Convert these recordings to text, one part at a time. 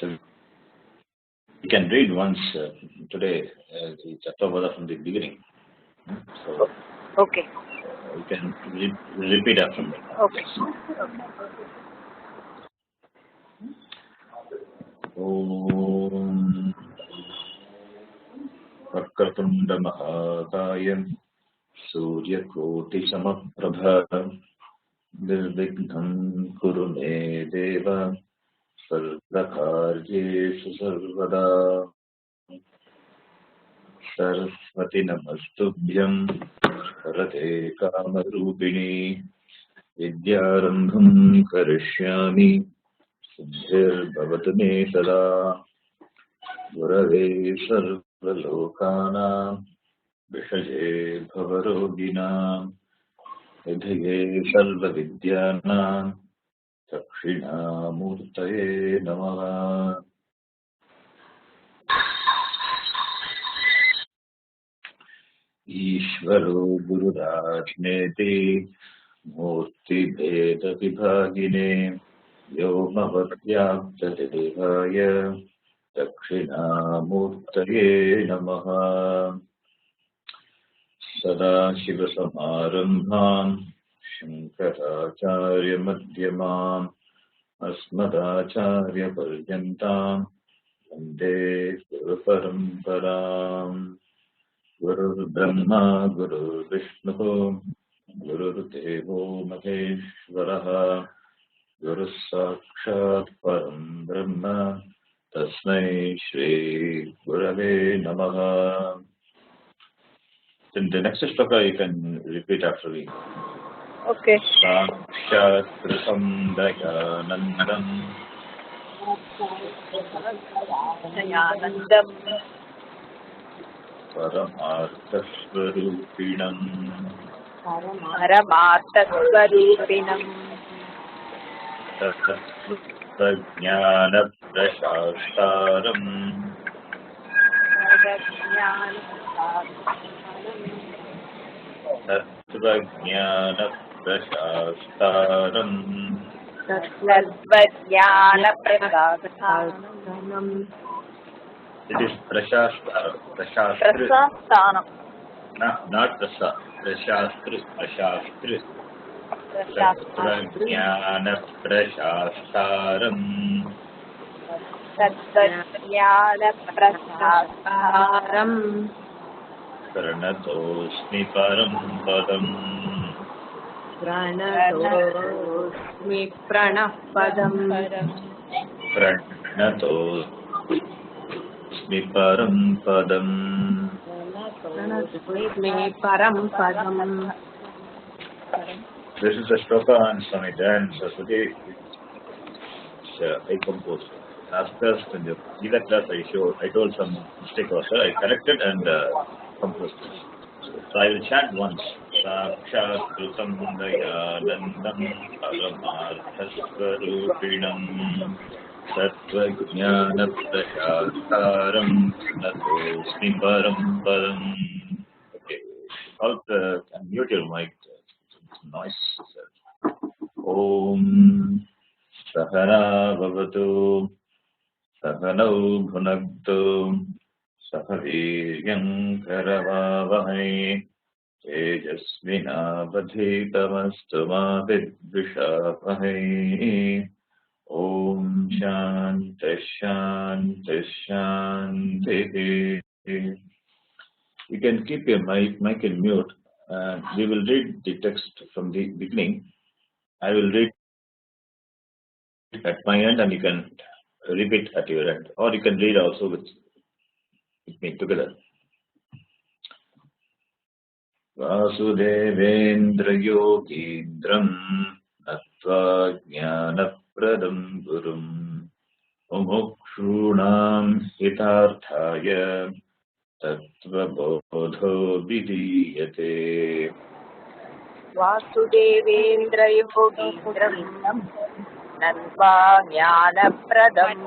So we can read once today the Tattvabodha from the beginning. So okay. You can repeat after me. Okay. Om Vakratunda Mahakaya Surya Koti Samaprabha Nirvighnan Kuru Me Deva Sarvakaryesu Sarvada Saraswati Namastubhyam Sarate Kamarupini Vidyarambham Karishyami Siddhir Me Sada Gurave Sarvalokana Vishaye Bhavarogina Nidhaye Sarvavidyana Dakshina Murtaye Namaha. Ishvaro Gururajneti Murti Bheda Vibhagine Yomavatyapta Devaya Dakshina Murtaye Namaha. Sada Shiva Samarambham Shankaracharya Madhyamam Asmadacharya Paryantam Vande Guru Paramparam. Guru Brahma Guru Vishnu Guru Devo Maheshwaraha Guru Sakshat Param Brahma Tasmai Shri Gurave Namaha. Then the next shloka you can repeat after me. Okay. Sakshat Krisam Dayanandam Dayanandam Paramartha Swarupinam Paramartha Swarupinam Tattvajnana Prashashtaram Tattvajnana Prashashtaram Tattvajnana Prashashtaram. It is Prashashtaram. Prashashtaram. Not Prasa. Prashastri. Tattvajnana Prashashtaram Tattvajnana Prashashtaram Pranatosmi Param Padam Pranatosmi Pranahpadam Pranatosmi Param Padam Pranatosmi Param Padam. This is a shloka on Swami Dayananda Saraswati, which I composed. Last class, in the previous class, I told some mistake was there. I corrected and composed it. So I will chant once. Sakshat Krutam Dayanandam Paramarthasvarupinam Tattvajnana Prashashtaram Natosmi Param Padam. Okay. Mute your mic. Noise. Om Sahana Bhavatu Sahanau Bhunaktu Sahaviryam Karavavahai Tejasvina Vadhitamastu Ma Vidvishapahai. Om Shanti Shanti Shanti. You can keep your mic in mute. We will read the text from the beginning. I will read at my end and you can repeat at your end. Or you can read also with me together. Vasudevendra Yogindram Nattva Jnanapradam Gurum Mumukshunam Hitarthaya Tattvabodho Vidiyate. Vasudevendra Yogindram Nattva Jnanapradam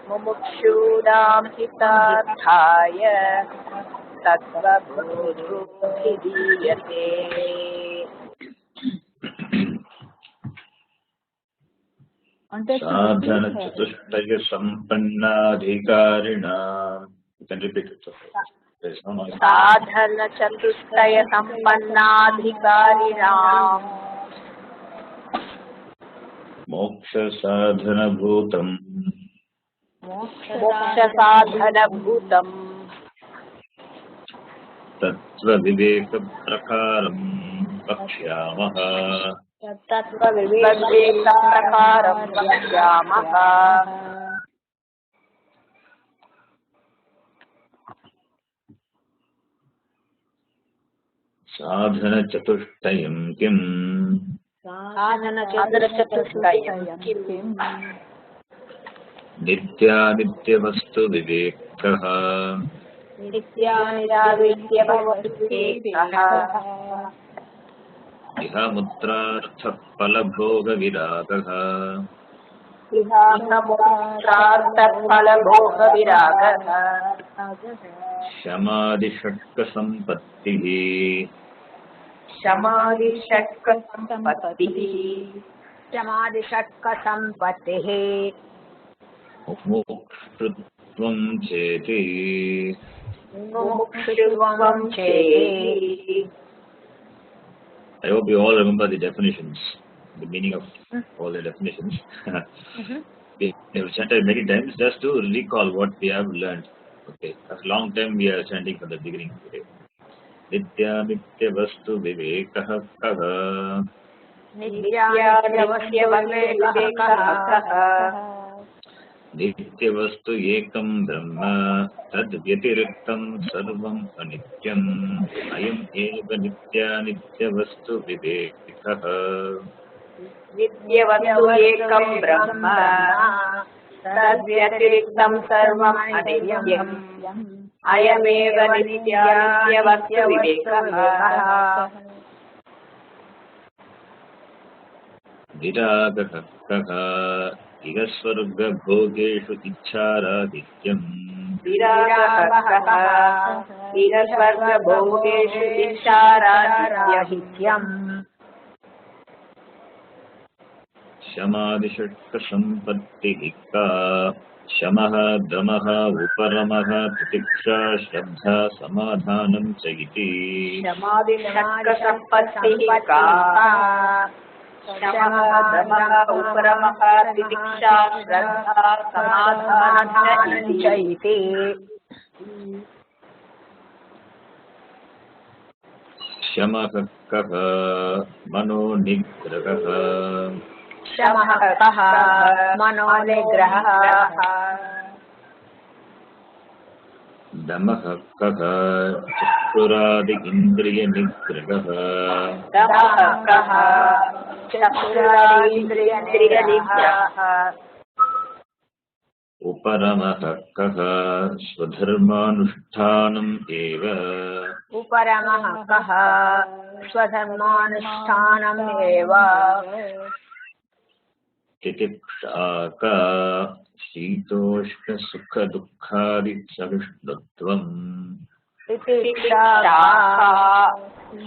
Mumukshunam Hitarthaya Tattvabodho Vidiyate. साधन चतुष्टय संपन्नाधिकारिणा. You can repeat it. There is no noise. साधन चतुष्टय संपन्नाधिकारिणाम् मोक्ष साधन भूतम् मोक्ष साधन भूतम् तत्व विवेक प्रकारं वक्ष्यामः. तत्त्वविवेक प्रकारं वक्ष्यामः. साधन चतुष्टयं किम्? साधन चतुष्टयं किम्? नित्यानित्य वस्तु विवेकः नित्यानित्यवस्तुविवेकः इह मुत्रार्थ फलभोग विरागः फलभोग विरागः शमादिषट्क संपत्तिः शमादिषट्क संपत्तिः मुमुक्षुत्वं चेति मुमुक्षुत्वं चेति. I hope you all remember the definitions, the meaning of all the definitions. We have chanted many times just to recall what we have learned. Okay, a long time we are chanting from the beginning today. Nitya nitya vastu vivekah kaha. Nitya vastu ekam brahma tad vyatiriktam sarvam anityam ayam eva nitya nitya vastu vivekah. नित्यवस्तु एकं ब्रह्म तद्व्यतिरिक्तं सर्वम् अनित्यम् अयमेव नित्यवस्तु विवेकः. विरागः कः इह स्वर्गभोगेषु इच्छाराहित्यम्. विरागः इह स्वर्गभोगेषु इच्छाराहित्यम् शमादिषट्क संपत्तिः का शमः दमः उपरमः तितिक्षा श्रद्धा समाधानं च इति. शमादिषट्क संपत्तिः का शमः दमः उपरमः तितिक्षा श्रद्धा समाधानं च इति. शमः कः मनोनिग्रहः शमः कः मनोनिग्रहः दमः कः चक्षुरादि इन्द्रियनिग्रहः दमः कः चक्षुरादि इन्द्रियनिग्रहः उपरमः कः स्वधर्मानुष्ठानम् एव उपरमः कः स्वधर्मानुष्ठानम् एव तितिक्षा का शीतोष्णसुखदुःखादिसहिष्णुत्वम् तितिक्षा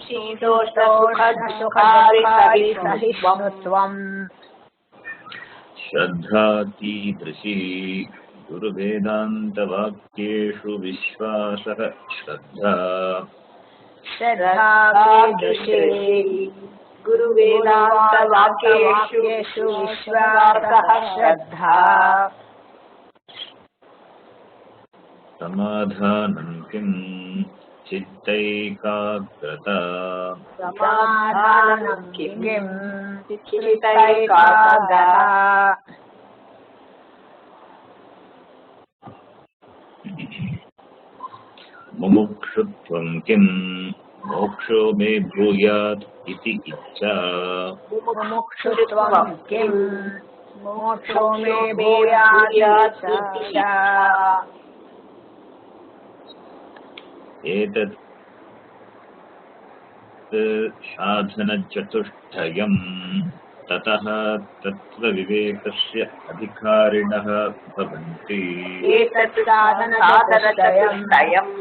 शीतोष्णसुखदुःखादिसहिष्णुत्वम् श्रद्धा कीदृशी गुरुवेदान्तवाक्येषु विश्वासः श्रद्धा श्रद्धा कीदृशी गुरुवेदान्तवाक्येषु विश्वासः श्रद्धा समाधानं किं चित्तैकाग्रता समाधानं किं चित्तैकाग्रता मुमुक्षुत्वं किं मोक्षो मे भूयात् इति इच्छा मुमुक्षुत्वं किं मोक्षो मे भूयात् इति इच्छा एतत् साधनचतुष्टयम् ततः तत्त्वविवेकस्य अधिकारिणः भवन्ति. एतत् साधनचतुष्टयम्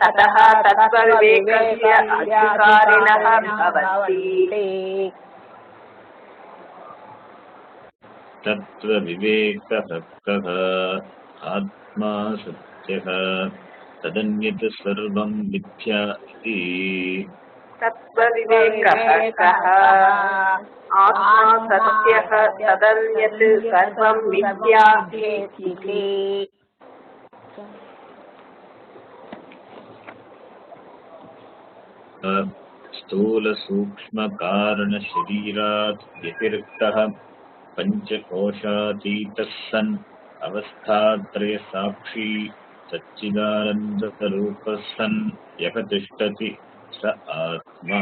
ततः तत्त्वविवेकस्य अधिकारिणः भवन्ति. तत्त्वविवेकः कः आत्मा सत्यः तदन्यत् सर्वं मिथ्या इति तत्त्वविवेकः कः आत्मा सत्यः तदन्यत् सर्वं मिथ्या इति स्थूलसूक्ष्मकारणशरीरात् व्यतिरिक्तः पञ्चकोशातीतः सन् अवस्थात्रयसाक्षी सच्चिदानन्दस्वरूपः सन् यः तिष्ठति स आत्मा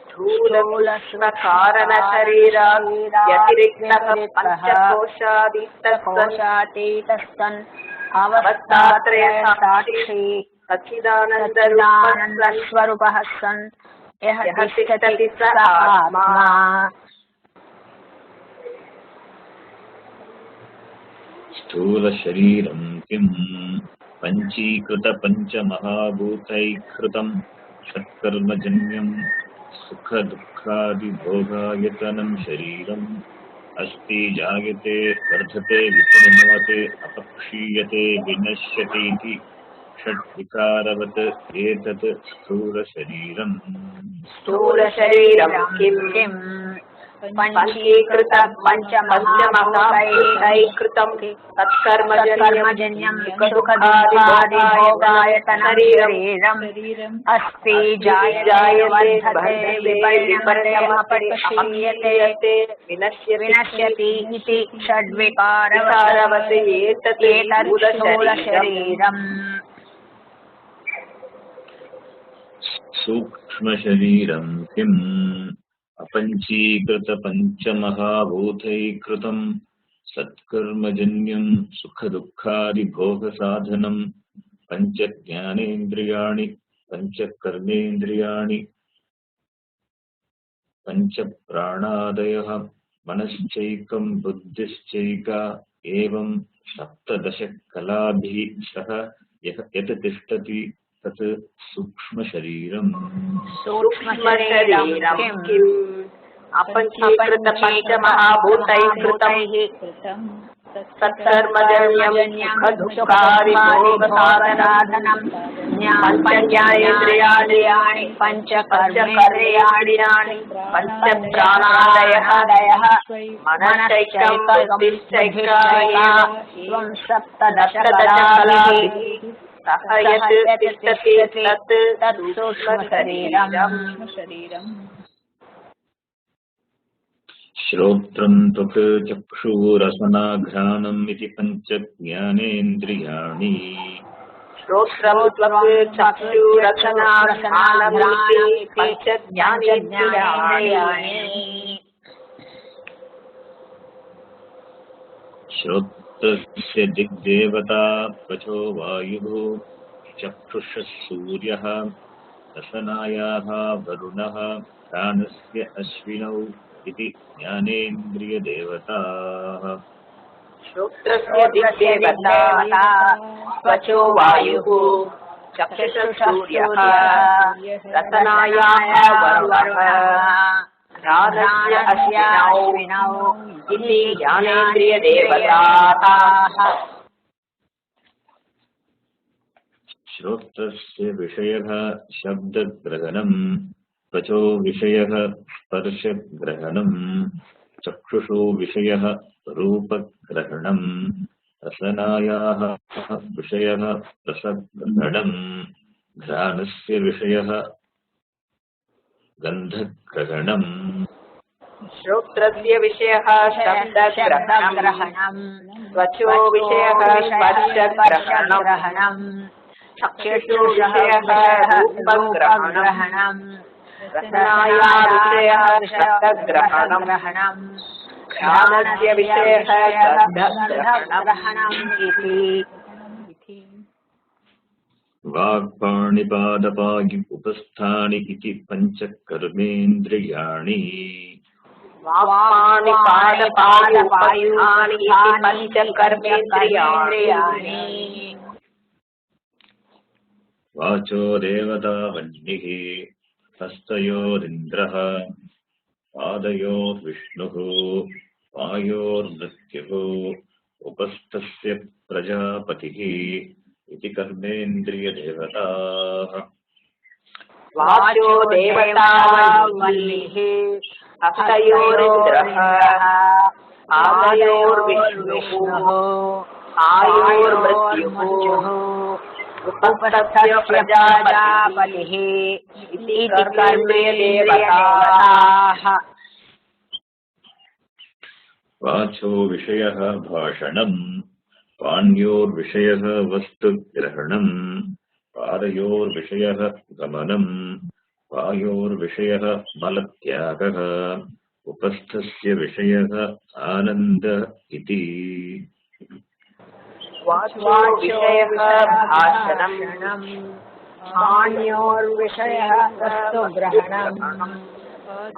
स्थूलसूक्ष्मकारणशरीरात् व्यतिरिक्तः पञ्चकोशातीतः सन् अवस्थात्रयसाक्षी सच्चिदानन्दस्वरूपः सन् यः तिष्ठति स आत्मा स्थूलशरीरं किम् पञ्चीकृतपञ्चमहाभूतैः षट्कर्मजन्यं सुखदुःखादिभोगायतनं शरीरम् अस्ति जायते वर्धते विपरिणमते अपक्षीयते विनश्यति इति षड्विकारवत् एतत् स्थूलशरीरम् स्थूलशरीरं किम् पञ्चीकृत पञ्चमहाभूतैः तत्कर्मजन्यं सुखदुःखादिभोगायतनं शरीरम् अस्ति जायते वर्धते विपरिणमते अपक्षीयते विनश्यति इति षड्विकारवत् एतत् स्थूलशरीरम् सूक्ष्मशरीरं किम् अपञ्चीकृतपञ्चमहाभूतैः सत्कर्मजन्यं सुखदुःखादिभोगसाधनं पञ्चज्ञानेन्द्रियाणि पञ्चकर्मेन्द्रियाणि पञ्चप्राणादयः मनश्चैकं बुद्धिश्चैका एवं सप्तदशकलाभिः सह यत् तिष्ठति तत् सूक्ष्मशरीरम् सूक्ष्मशरीरं किम् अपञ्चीकृतपञ्चमहाभूतैः सत्कर्मजन्यं सुखदुःखादिभोगसाधनं पञ्चज्ञानेन्द्रियाणि पञ्चकर्मेन्द्रियाणि पञ्चप्राणादयः मनश्चैकं बुद्धिश्चैका एवं सप्तदशकलाभिः सह यत् तिष्ठति तत् सूक्ष्मशरीरम् श्रोत्रं त्वक् चक्षुरसनाघ्राणम् इति पञ्चज्ञानेन्द्रियाणि श्रोत्रं त्वक् चक्षुरसनाघ्राणम् इति पञ्चज्ञानेन्द्रियाणि श्रोत्रस्य दिग्देवता त्वचो वायुः चक्षुषः सूर्यः रसनायाः वरुणः घ्राणस्य अश्विनौ इति ज्ञानेन्द्रियदेवताः श्रोत्रस्य दिग्देवता त्वचो वायुः चक्षुषः सूर्यः रसनायाः वरुणः घ्राणस्य अश्विनौ इति ज्ञानेन्द्रियदेवताः श्रोत्रस्य विषयः शब्दग्रहणम् त्वचो विषयः स्पर्शग्रहणम् चक्षुषो विषयः रूपग्रहणम् रसनायाः विषयः रसग्रहणम् घ्राणस्य विषयः गन्धग्रहणम् श्रोत्रस्य विषयः शब्दग्रहणम् त्वचो विषयः स्पर्शग्रहणम् चक्षुषो विषयः रूपग्रहणम् रसनायाः विषयः शब्दग्रहणम् घ्राणस्य विषयः गन्धग्रहणम् इति वाक्पाणिपादपायु उपस्थानि इति पञ्चकर्मेन्द्रियाणि वाक्पाणिपादपायुः इति पञ्चकर्मेन्द्रियाणि वाचो देवता वह्निः हस्तयोरिन्द्रः पादयोर्विष्णुः पायोर्मृत्युः उपस्थस्य प्रजापतिः इति कर्मेन्द्रियदेवताः वाचो देवता वल्लिः हस्तयोरिन्द्रः पादयोर्विष्णुः आयोर्मृत्युः उपस्थस्य प्रजापतिः इति कर्मेन्द्रियदेवताः वाचो विषयः भाषणम् पाण्योर्विषयः वस्तुग्रहणम् पादयोर्विषयः गमनम् पायोर्विषयः मलत्यागः उपस्थस्य विषयः आनन्द इति वाचो विषयः भाषणम् पाण्योर्विषयः वस्तुग्रहणम्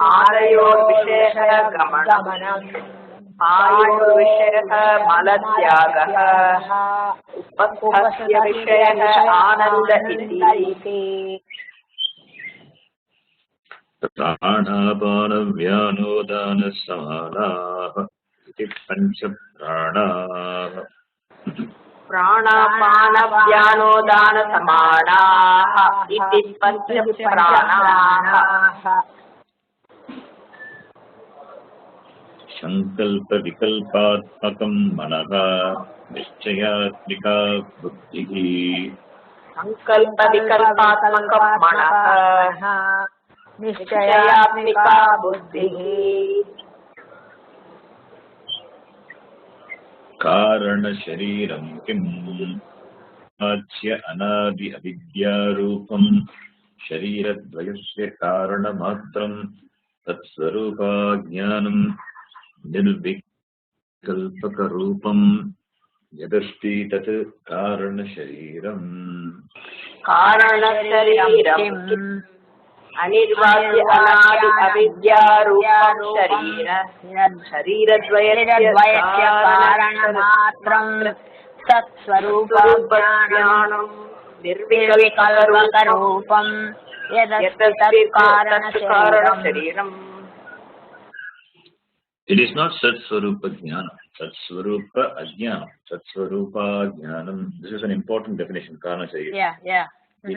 पादयोर्विषयः गमनम् पायोर्विषयः मलत्यागः उपस्थस्य विषयः आनन्द इति प्राणापानव्यानोदानसमानाः इति पञ्चप्राणाः प्राणापानव्यानोदानसमानाः इति पञ्चप्राणाः सङ्कल्पविकल्पात्मकं मनः निश्चयात्मिका बुद्धिः सङ्कल्पविकल्पात्मकं मनः निश्चयात्मिका बुद्धिः कारणशरीरं किम् आच्य अनादि अविद्यारूपं शरीरद्वयस्य कारणमात्रं तत्स्वरूपाज्ञानं निर्विकल्पकरूपं यदस्ति तत् कारणशरीरम् कारणशरीरम् अनिर्वाच्य अनादि अविद्यारूपं शरीरद्वयस्य कारणमात्रं तत्स्वरूपज्ञानं निर्विकल्पकरूपं यदस्ति कारणशरीरम्. It is not Satsvarupa Jnana. Satsvarupa Ajnana. Satsvarupa Jnanam. This is an important definition. Karana Sharira. Yeah. We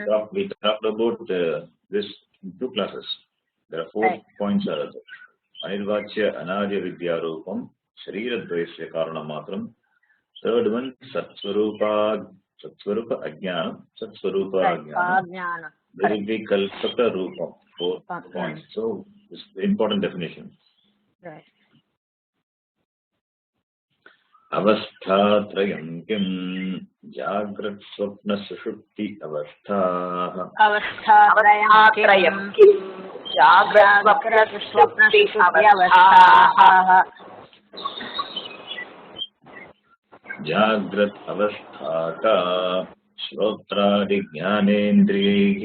talked about this in 2 classes. There are 4 points. Anirvachya Anadya Vidya Rupam Shariradvayasya Karana Matram. Third one, Satsvarupa Ajnana. Satsvarupa Ajnana. Nirvikalpaka Rupam. 4 points. So, this is an important definition. Right. अवस्थात्रयं किं जाग्रत् स्वप्न सुषुप्ति अवस्थाः अवस्थात्रयं किं जाग्रत् स्वप्न सुषुप्ति अवस्थाः जाग्रत् अवस्थाका श्रोत्रादिज्ञानेन्द्रियैः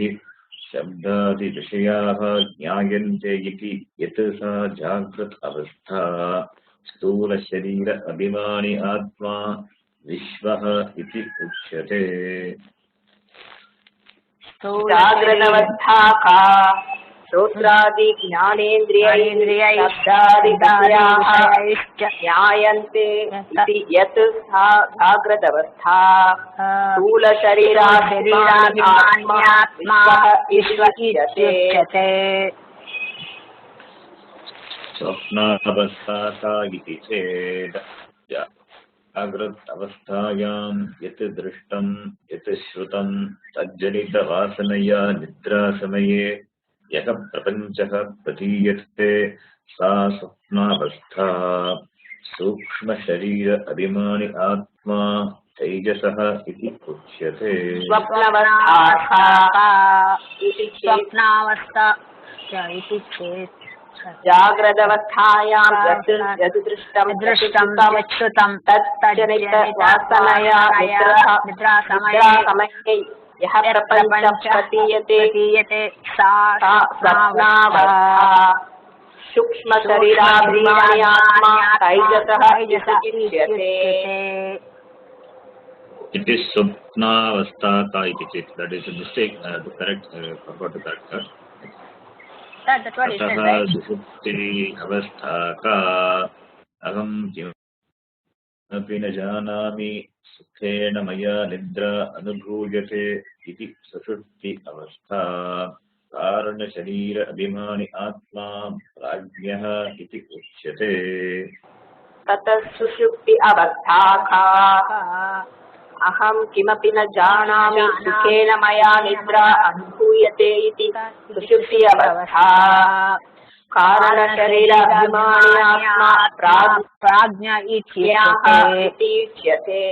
शब्दादिविषयाः ज्ञायन्ते इति यत् सा जाग्रत् अवस्था स्थूल शरीर अभिमानी आत्मा विश्वः इति उच्यते. जागृतावस्था का श्रोत्रादि ज्ञानेन्द्रियैः शब्दादिविषयाः ज्ञायन्ते इति यत् सा जागृतावस्था स्थूल शरीराभिमानी आत्मा विश्वः इति उच्यते. स्वप्नावस्था इति चेत् जाग्रत् अवस्थायां यत् दृष्टं यत् श्रुतं तज्जनितवासनया निद्रासमये यः प्रपञ्चः प्रतीयते सा स्वप्नावस्था. सूक्ष्मशरीर अभिमानि आत्मा तैजसः इति उच्यते. स्वप्नावस्था इति चेत् जाग्रदवस्थायां यद् दृष्टं श्रुतं तज्जनितवासनया निद्रासमये यः प्रपञ्चः प्रतीयते सा स्वप्नावस्था. सूक्ष्मशरीराभिमानी आत्मा तैजसः इति उच्यते. It is Swapnavastha iti chit. That is a mistake. To correct, forgot to correct her. That's what he said, right? सुषुप्ति अवस्था का अहं किमपि न जानामि सुखेन मया निद्रा अनुभूयते इति सुषुप्ति अवस्था कारणशरीर अभिमानि आत्मा प्राज्ञः इति उच्यते। ततः सुषुप्ति अवस्था का अहं किमपि न जानामि सुखेन मया निद्रा अनुभूयते इति सुषुप्ति अवस्था कारणशरीर अभिमानि आत्मा प्राज्ञा इति उच्यते।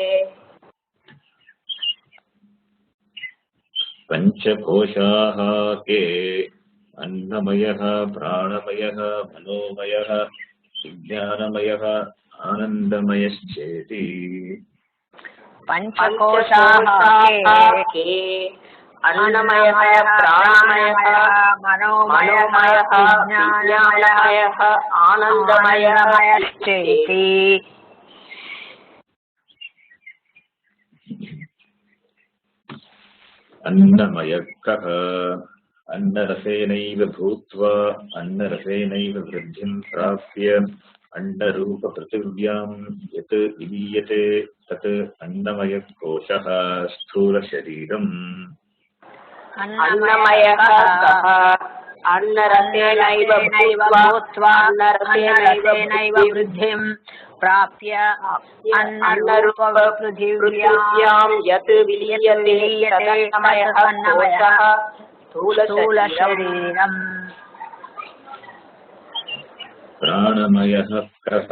पंचकोशाः के अन्नमयः प्राणमयः मनोमयः विज्ञानमयः आनन्दमयश्चेति। पंचकोशाः के अन्नमयः प्राणमयः मनोमयः विज्ञानमयः आनन्दमयश्चेति। अन्नमयः अन्नरसेनैव भूत्वा अन्नरसेनैव वृद्धिं प्राप्य अण्डरूपपृथिव्यां यत् विलीयते तत् अन्नमयः कोशः स्थूलशरीरम्। अन्नमयः अन्नरसेनैव भूत्वा अन्नरसेनैव वृद्धिं प्राप्य अन्नरूपपृथिव्यां यत् विलीयते तदन्नमयः कोशः स्थूलशरीरम्। प्राणमयः कः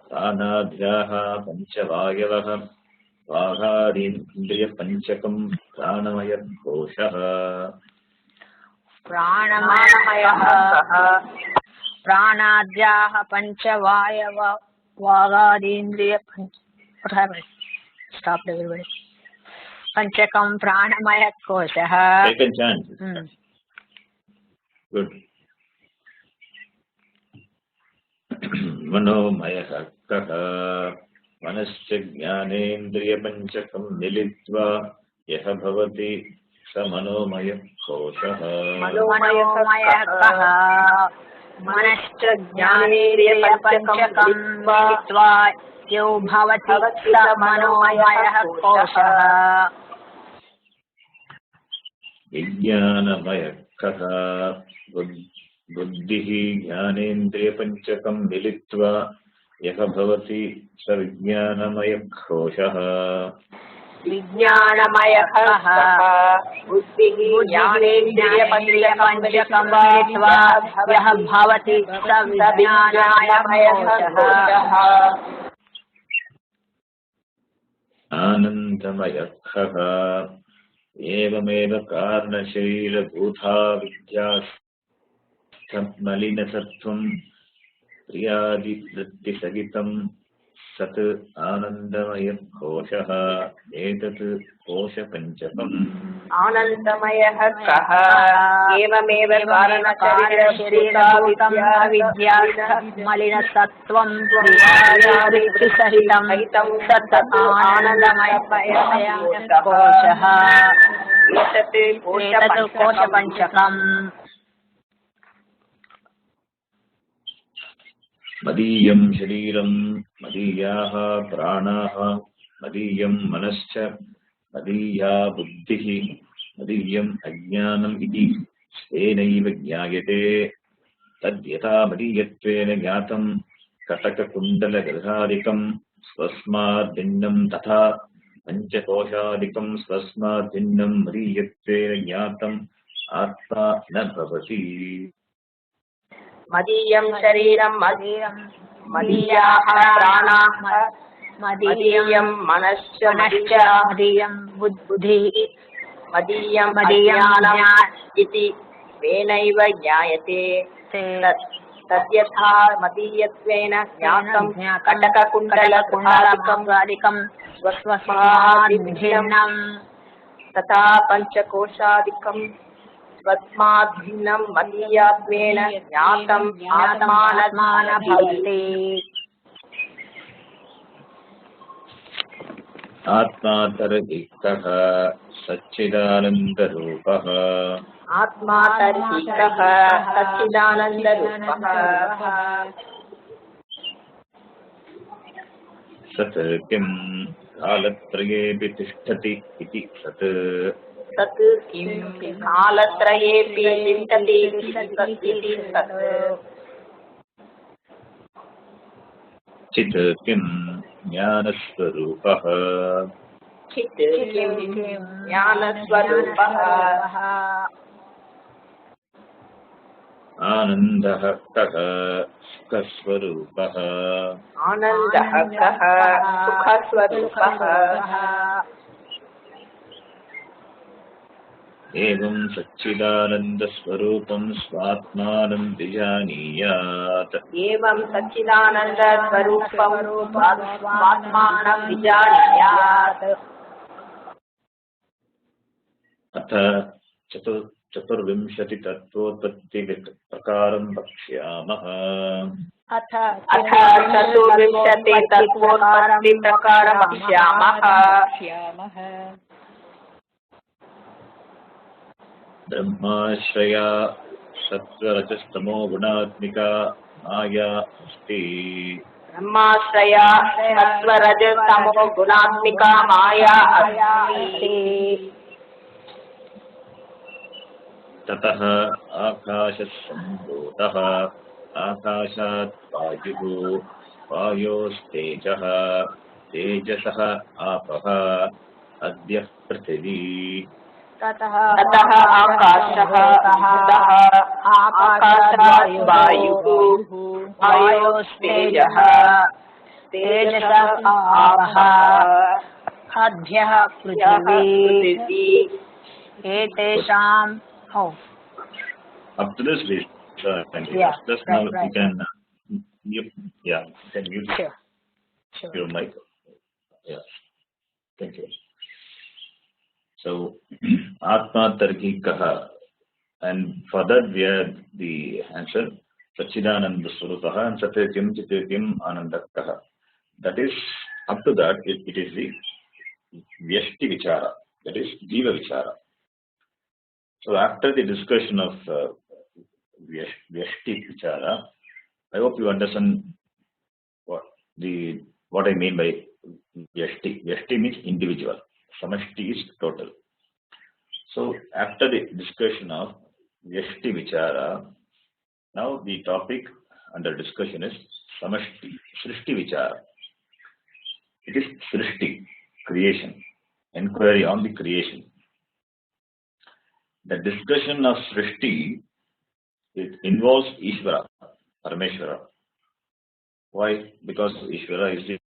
प्राणाद्याः पञ्चवायवः वागादीन्द्रियपञ्चकं प्राणमयः कोशः। प्राणमयः प्राणाद्याः पञ्चवायव वागादीन्द्रिय पंचकं प्राणमय कोशः। गुड। मनोमयः कः मनश्च ज्ञानेन्द्रियपञ्चकं मिलित्वा यः भवति स मनोमयः कोशः। मनोमयः कः मनश्च ज्ञानेन्द्रियपञ्चकं मिलित्वा यो भवति स मनोमयः कोशः। विज्ञानमयः कः बुद्धिः ज्ञानेन्द्रियपञ्चकं मिलित्वा यः भवति स विज्ञानमयः कोशः। विज्ञानमयः कः बुद्धिः ज्ञानेन्द्रियपञ्चकं मिलित्वा यः भवति स विज्ञानमयः कोशः। आनन्दमयः कः एवमेव कारणशरीरभूता विद्या मलिनसत्त्वं प्रियादिवृत्तिसहितं सत् आनन्दमयः कोशः एतत् कोशपञ्चकम्। आनन्दमयः कः एवमेव कारणशरीरभूतं विद्या मलिनसत्त्वं प्रियादिवृत्तिसहितं सत् आनन्दमयः कोशः एतत् कोशपञ्चकम्। मदीयं शरीरं मदीयाः प्राणाः मदीयं मनश्च मदीया बुद्धिः मदीयम् अज्ञानम् इति स्वेनैव ज्ञायते। तद्यथा मदीयत्वेन ज्ञातं कटककुण्डलगृहादिकं स्वस्मात् भिन्नं तथा पञ्चकोशादिकं स्वस्मात् भिन्नं मदीयत्वेन ज्ञातम् आत्मा न भवति। मदीयं शरीरं मदीयाः प्राणाः मदीयं मनश्च मदीयं बुद्धिः मदीयम् अज्ञानम् इति स्वेनैव ज्ञायते। तद्यथा मदीयत्वेन ज्ञातं कटककुण्डलगृहादिकं स्वस्मात् भिन्नं तथा पञ्चकोशादिकं स्वस्मात् भिन्नं मदीयत्वेन ज्ञातम् आत्मा न भवति। आत्मातरदिक्कः सच्चिदानन्दरूपः आत्मा तर्हि कः सच्चिदानन्दरूपः सत् किं कालत्रयेऽपि तिष्ठति इति सत् सत् किं कालत्रयेऽपि तिष्ठति इति सत् चित् किं ज्ञानस्वरूपः चित् किं ज्ञानस्वरूपः आनन्दः कः सुखस्वरूपः आनन्दः कः सुखस्वरूपः एवं सच्चिदानन्दस्वरूपं स्वात्मानं विजानीयात् एवं सच्चिदानन्दस्वरूपं स्वात्मानं विजानीयात् अथ चतुर्विंशतितत्त्वोत्पत्तिप्रकारं वक्ष्यामः अथ चतुर्विंशतितत्त्वोत्पत्तिप्रकारं वक्ष्यामः ब्रह्माश्रया सत्त्वरजस्तमो गुणात्मिका माया अस्ति ब्रह्माश्रया सत्त्वरजस्तमो गुणात्मिका माया अस्ति ततः आकाशसम्भूतः आकाशात् वायुः वायोस्तेजः तेजसः आपः अद्यः पृथिवी ततः आकाशः भूतः आकाशात् वायुः वायोस्तेजः तेजसः आपः अद्यः पृथिवी एतेषां Up to this we Yeah, just right, now right. you can you can mute Sure. your mic. Yeah, thank you. So Atma Tarkikaha, and for that we have the answer Sachidananda Swarupaha and Satyakim Chityakim Anandakaha. That is, up to that it is the Vyashti Vichara, that is Jiva Vichara. So after the discussion of Vyashti Vichara, I hope you understand what I mean by Vyashti. Vyashti means individual. Samashti is total. So after the discussion of Vyashti Vichara, now the topic under discussion is Samashti, Srishti Vichara. It is Srishti, creation, inquiry on the creation. The discussion of Srishti, it involves Ishvara, Parameshvara. Why? Because Ishvara is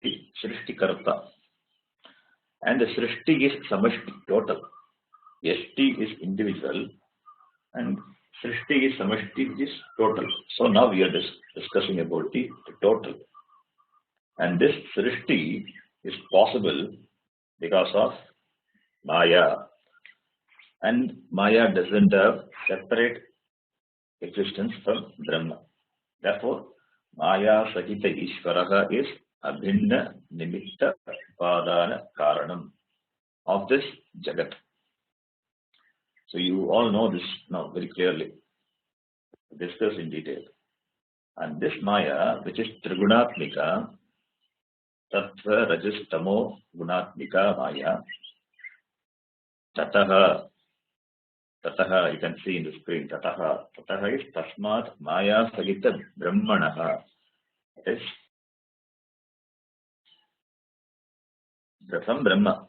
the Srishti Karta. And the Srishti is Samashti, total. Yashti is individual and Srishti is Samashti, which is total. So now we are discussing about the total. And this Srishti is possible because of Maya. And Maya doesn't have separate existence from Brahma. Therefore, Maya Sahita Ishvaraha is Abhinna Nimitta Upadana Karanam of this Jagat. So you all know this now very clearly. Discuss in detail. And this Maya, which is Trigunatmika, Tattva Rajas Tamo Gunatmika Maya, Tataha, you can see in the screen, Tataha is Tasmat Maya Sagita Brahmanaha. It is from Brahma,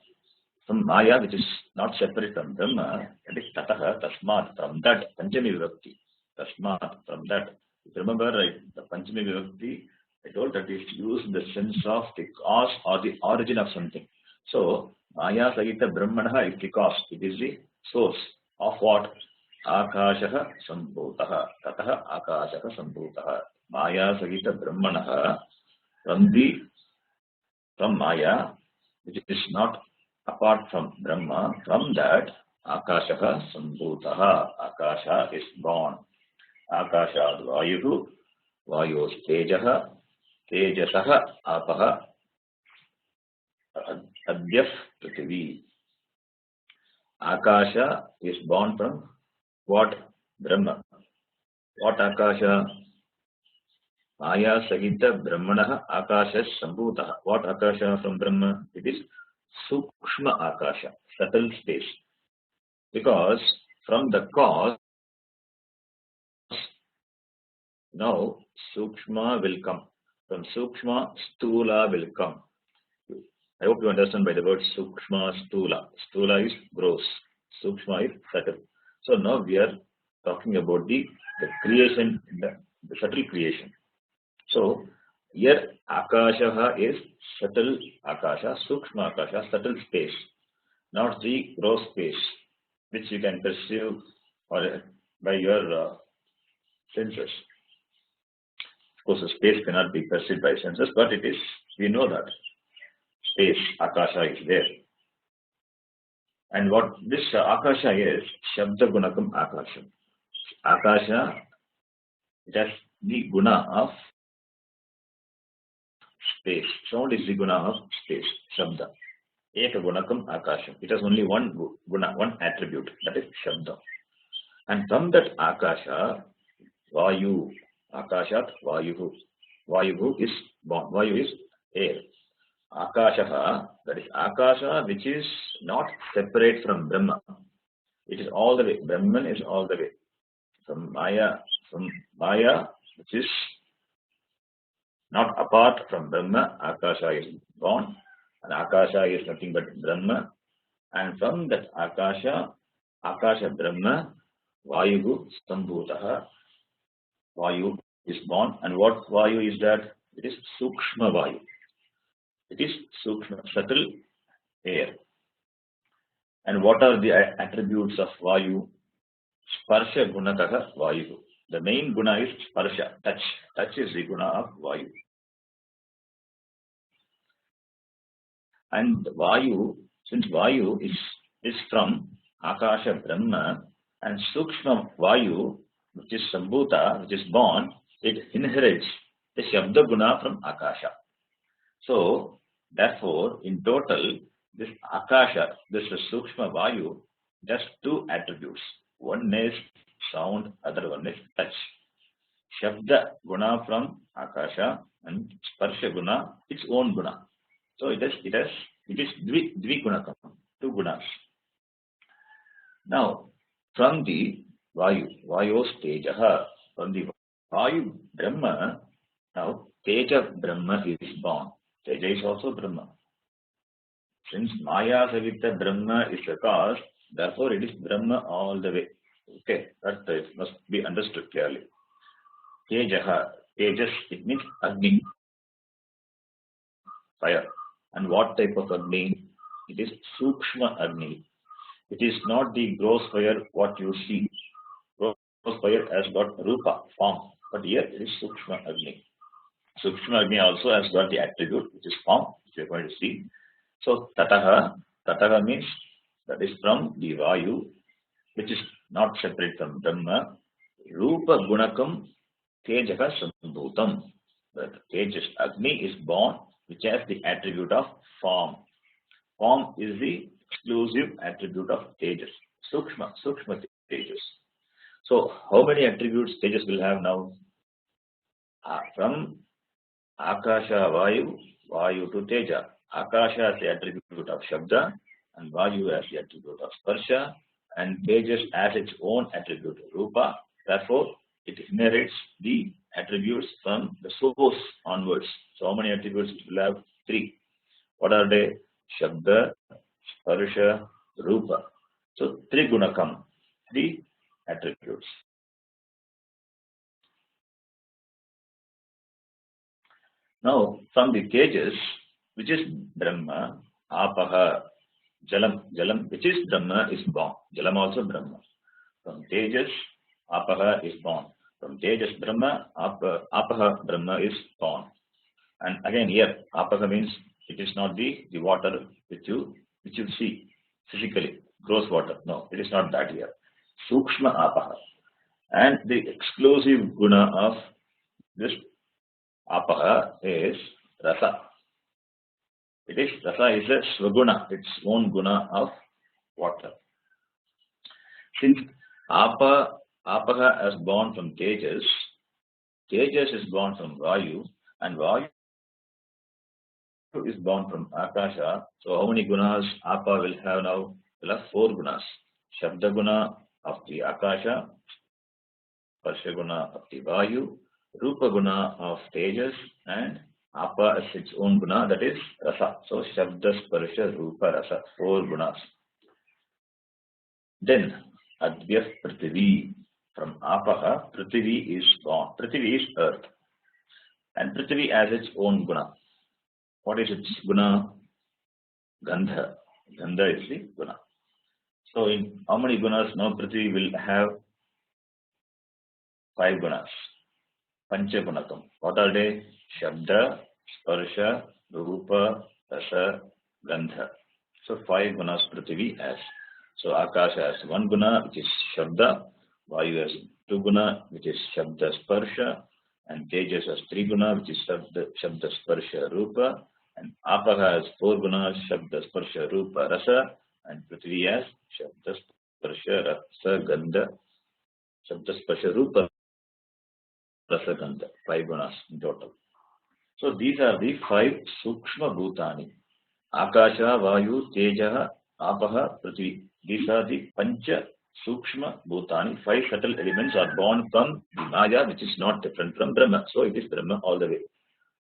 from Maya, which is not separate from Brahma. It is Tataha, Tasmat, from that, Panchami Vibhakti. Tasmat, from that. If you remember, right, the Panchami Vibhakti, I told that is used in the sense of the cause or the origin of something. So, Maya Sagita Brahmanaha is the cause. It is the source of what? Akashaha Sambhutaha. Tataha Akashaha Sambhutaha. Maya Sagita Brahmanaha, from Maya, which is not apart from Brahma, from that Akashaha Sambhutaha. Akasha is born. Akashad Vayuhu, Vayos Tejaha, Tejasaha Apaha, Adyaf Prithvi. Akasha is born from what? Brahma. What Akasha? Maya Sagita Brahmana Akasha Sambhuta. What Akasha from Brahma? It is Sukshma Akasha, subtle space. Because from the cause, now Sukshma will come. From Sukshma, Stula will come. I hope you understand by the word Sukshma, Stula. Stula is gross, Sukshma is subtle. So now we are talking about the creation, the subtle creation. So here Akasha is subtle Akasha, Sukshma Akasha, subtle space, not the gross space, which you can perceive or by your senses. Of course, the space cannot be perceived by senses, but it is, we know that space, Akasha is there. And what this Akasha is, Shabda Gunakam Akasha. Akasha, it has the guna of space. Sound is the guna of space, Shabda. Eka Gunakam Akasha. It has only one guna, one attribute, that is Shabda. And from that Akasha, Vayu, Akashat Vayuhu. Vayuhu is born. Vayu is air. Akasha, that is Akasha, which is not separate from Brahma. It is all the way. Brahman is all the way. From Maya, which is not apart from Brahma, Akasha is born. And Akasha is nothing but Brahma. And from that Akasha Brahma, Vayu Sambhutaha. Vayu is born. And what Vayu is that? It is Sukshma Vayu. It is Sukshma, subtle air. And what are the attributes of Vayu? Sparsha Gunataha Vayu. The main guna is Sparsha, touch. Touch is the guna of Vayu. And Vayu, since Vayu is from Akasha Brahma, and Sukshma Vayu, which is Sambhuta, which is born, it inherits the Shabda Guna from Akasha. So, therefore, in total, this Akasha, this Sukshma Vayu, just two attributes. One is sound, other one is touch. Shabda Guna from Akasha and Sparsha Guna, its own Guna. So it is Dvi Gunakam, two Gunas. Now, from the Vayu Tejaha, from the Vayu Brahma, now Teja Brahma is born. Teja is also Brahma. Since Maya Savita Brahma is the cause, therefore it is Brahma all the way. Okay, that must be understood clearly. Tejaha, Tejas, it means Agni, fire. And what type of Agni? It is Sukshma Agni. It is not the gross fire what you see. Gross fire has got Rupa, form. But here it is Sukshma Agni. Sukshma Agni also has got the attribute, which is form, which we are going to see. So Tataha means that is from the Vayu, which is not separate from Brahma. Rupa Gunakam Tejaha Sambhutam. That Tejas Agni is born, which has the attribute of form. Form is the exclusive attribute of Tejas. Sukshma Tejas. So how many attributes Tejas will have now? From Akasha Vayu to Teja. Akasha has the attribute of Shabda, and Vayu has the attribute of Sparsha, and Tejas has its own attribute Rupa. Therefore, it inherits the attributes from the source onwards. So how many attributes it will have? Three. What are they? Shabda, Sparsha, Rupa. So three Gunakam, three attributes. Now from the Tejas, which is Brahma, Apaha, Jalam, which is Brahma, is born. Jalam also Brahma. From Tejas, Apaha is born. From Tejas Brahma, Apaha Brahma is born. And again here, Apaha means it is not the water which you see physically, gross water. No, it is not that here. Sukshma Apaha. And the exclusive guna of this Apaha is Rasa. It is rasa is a swaguna, its own guna of water. Since apaha is born from Tejas, Tejas is born from Vayu, and Vayu is born from Akasha. So how many gunas apa will have now? Will have 4 gunas. Shabda guna of the Akasha, Sparsha guna of the Vayu, Rupa guna of Tejas, and apa is its own guna, that is rasa. So Shabda, Sparsha, Rupa, Rasa, 4 gunas. Then Advya Prithvi, from apaha, Prithvi is born. Prithvi is earth, and Prithvi has its own guna. What is its guna? Gandha. Gandha is the guna. So in how many gunas now Prithvi will have? 5 gunas. Pancha gunakam. What are they? Shabda, Sparsha, Rupa, Rasa, Gandha. So 5 gunas Prithvi has. So Akasha has 1 guna, which is Shabda. Vayu has 2 guna, which is Shabda, Sparsha. And Tejas has 3 guna, which is Shabda, Sparsha, Rupa. And Apaha has 4 gunas, Shabda, Sparsha, Rupa, Rasa. And Prithvi has Shabda, Sparsha, Rasa, Gandha. Shabda, Sparsha, Rupa, Rasa, Gandha. 5 gunas in total. So these are the 5 Sukshma Bhutani. Akasha, Vayu, Tejaha, Apaha, Prithvi. These are the Pancha Sukshma Bhutani. 5 subtle elements are born from the Maya, which is not different from Brahma. So it is Brahma all the way.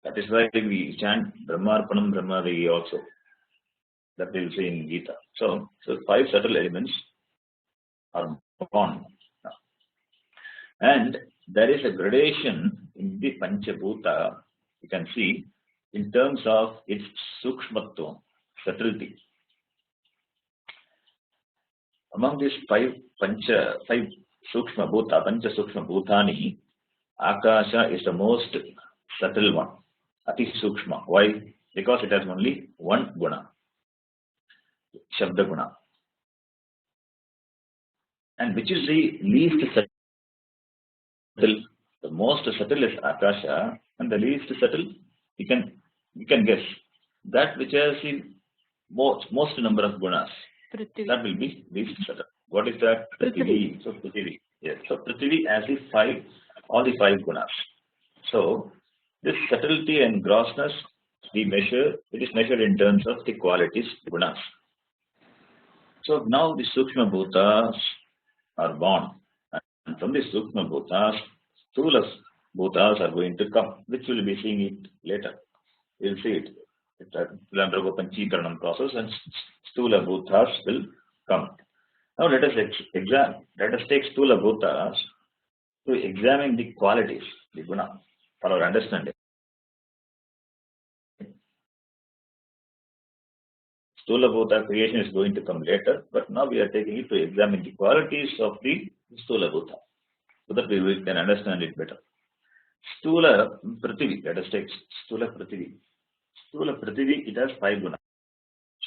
That is why we chant Brahmarpanam Brahmadevi also. That we will say in Gita. So 5 subtle elements are born. And there is a gradation in the Panchabhuta, you can see, in terms of its Sukshmatva, subtlety. Among these 5 Sukshma Bhuta, Pancha Sukshma Bhutani, Akasha is the most subtle one. Ati Sukshma. Why? Because it has only 1 guna, Shabda guna. And which is the least subtle? The most subtle is Akasha, and the least subtle, you can guess. That which has the most number of gunas, Prithvi. that will be least subtle. What is that? Prithvi. So Prithvi. Yes. So Prithvi has all the 5 gunas. So this subtlety and grossness, it is measured in terms of the qualities, gunas. So now the Sukshma Bhutas are born. And from the Sukshma Bhutas, Stula Bhutas are going to come, which we'll be seeing it later. We'll see it. It will undergo Panchikaranam process and Stula Bhutas will come. Now let us take Stula Bhutas to examine the qualities, the guna, for our understanding. Stula Bhuta creation is going to come later, but now we are taking it to examine the qualities of the Stula Bhuta, so that we can understand it better. Stula Prithvi, let us take Stula Prithvi. Stula Prithvi, it has 5 gunas.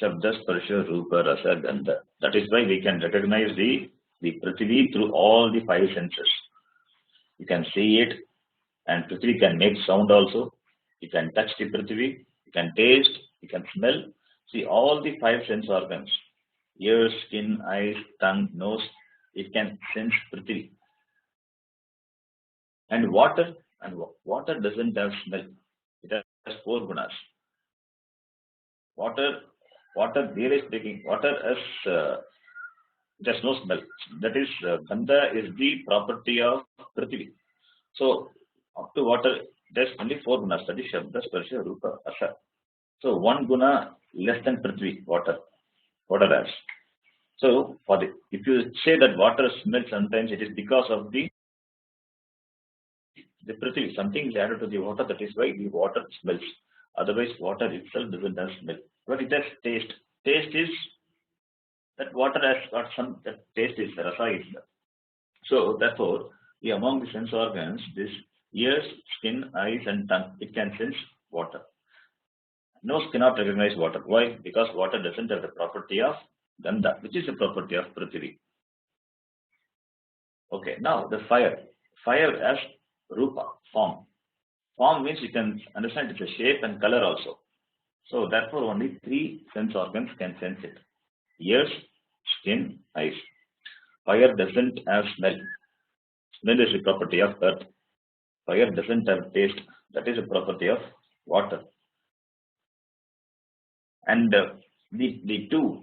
Shabda, Sparsha, Rupa, Rasa, Gandha. That is why we can recognize the Prithvi through all the 5 senses. You can see it, and Prithvi can make sound also. You can touch the Prithvi, you can taste, you can smell. See, all the 5 sense organs, ears, skin, eyes, tongue, nose, it can sense Prithvi. And water doesn't have smell. It has 4 gunas. Water, really speaking, water it has no smell. That is, Gandha is the property of Prithvi. So, up to water, there's only 4 gunas. That is Shabda, Sparsha, Rupa, Rasa. So 1 guna less than Prithvi, water has. So if you say that water smells, sometimes it is because of the Prithvi. Something is added to the water, that is why the water smells. Otherwise, water itself doesn't have smell. But it has taste. Taste is that water has got some taste is rasa is there. So therefore, among the sense organs, this ears, skin, eyes, and tongue, it can sense water. Nose cannot recognize water. Why? Because water doesn't have the property of Gandha, which is the property of Prithvi. Okay, now the fire. Fire has Rupa, form. Form means you can understand it's a shape and color also. So therefore only 3 sense organs can sense it. Ears, skin, eyes. Fire doesn't have smell. Smell is a property of earth. Fire doesn't have taste. That is a property of water. And the two,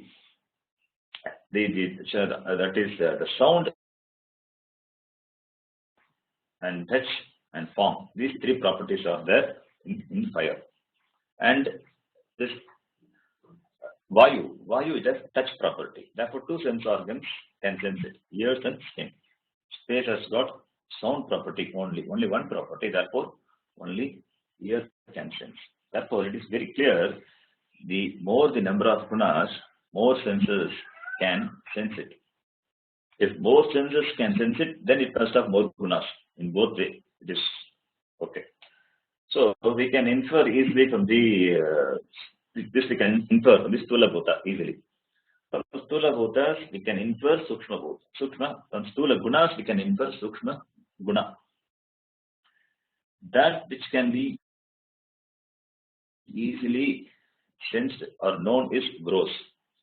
that is the sound and touch and form. These 3 properties are there in fire. And this Vayu it has touch property. Therefore, 2 sense organs can sense it, ears and skin. Space has got sound property only 1 property. Therefore, only ears can sense. Therefore, it is very clear. The more the number of gunas, more senses can sense it. If more senses can sense it, then it must have more gunas in both ways. It is okay. So we can infer easily from the this we can infer from the Tattvabodha easily. From Tattvabodhas we can infer Sukshma Bodha. Sukshma, from Stula Gunas we can infer Sukshma Guna. That which can be easily sensed or known is gross.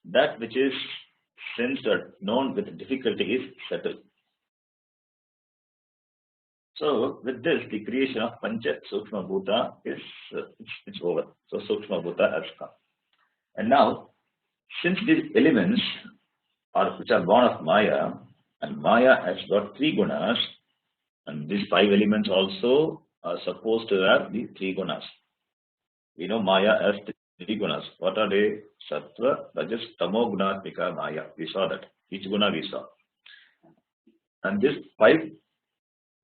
That which is sensed or known with difficulty is subtle. So with this, the creation of Pancha Sukshma Bhuta is it's over. So Sukshma Bhuta has come. And now, since these elements are which are born of Maya, and Maya has got 3 gunas, and these 5 elements also are supposed to have the 3 gunas. We know Maya has 3 gunas. What are they? Sattva, Rajas, Tamo Gunatmika Maya. We saw that. Each guna we saw. And these 5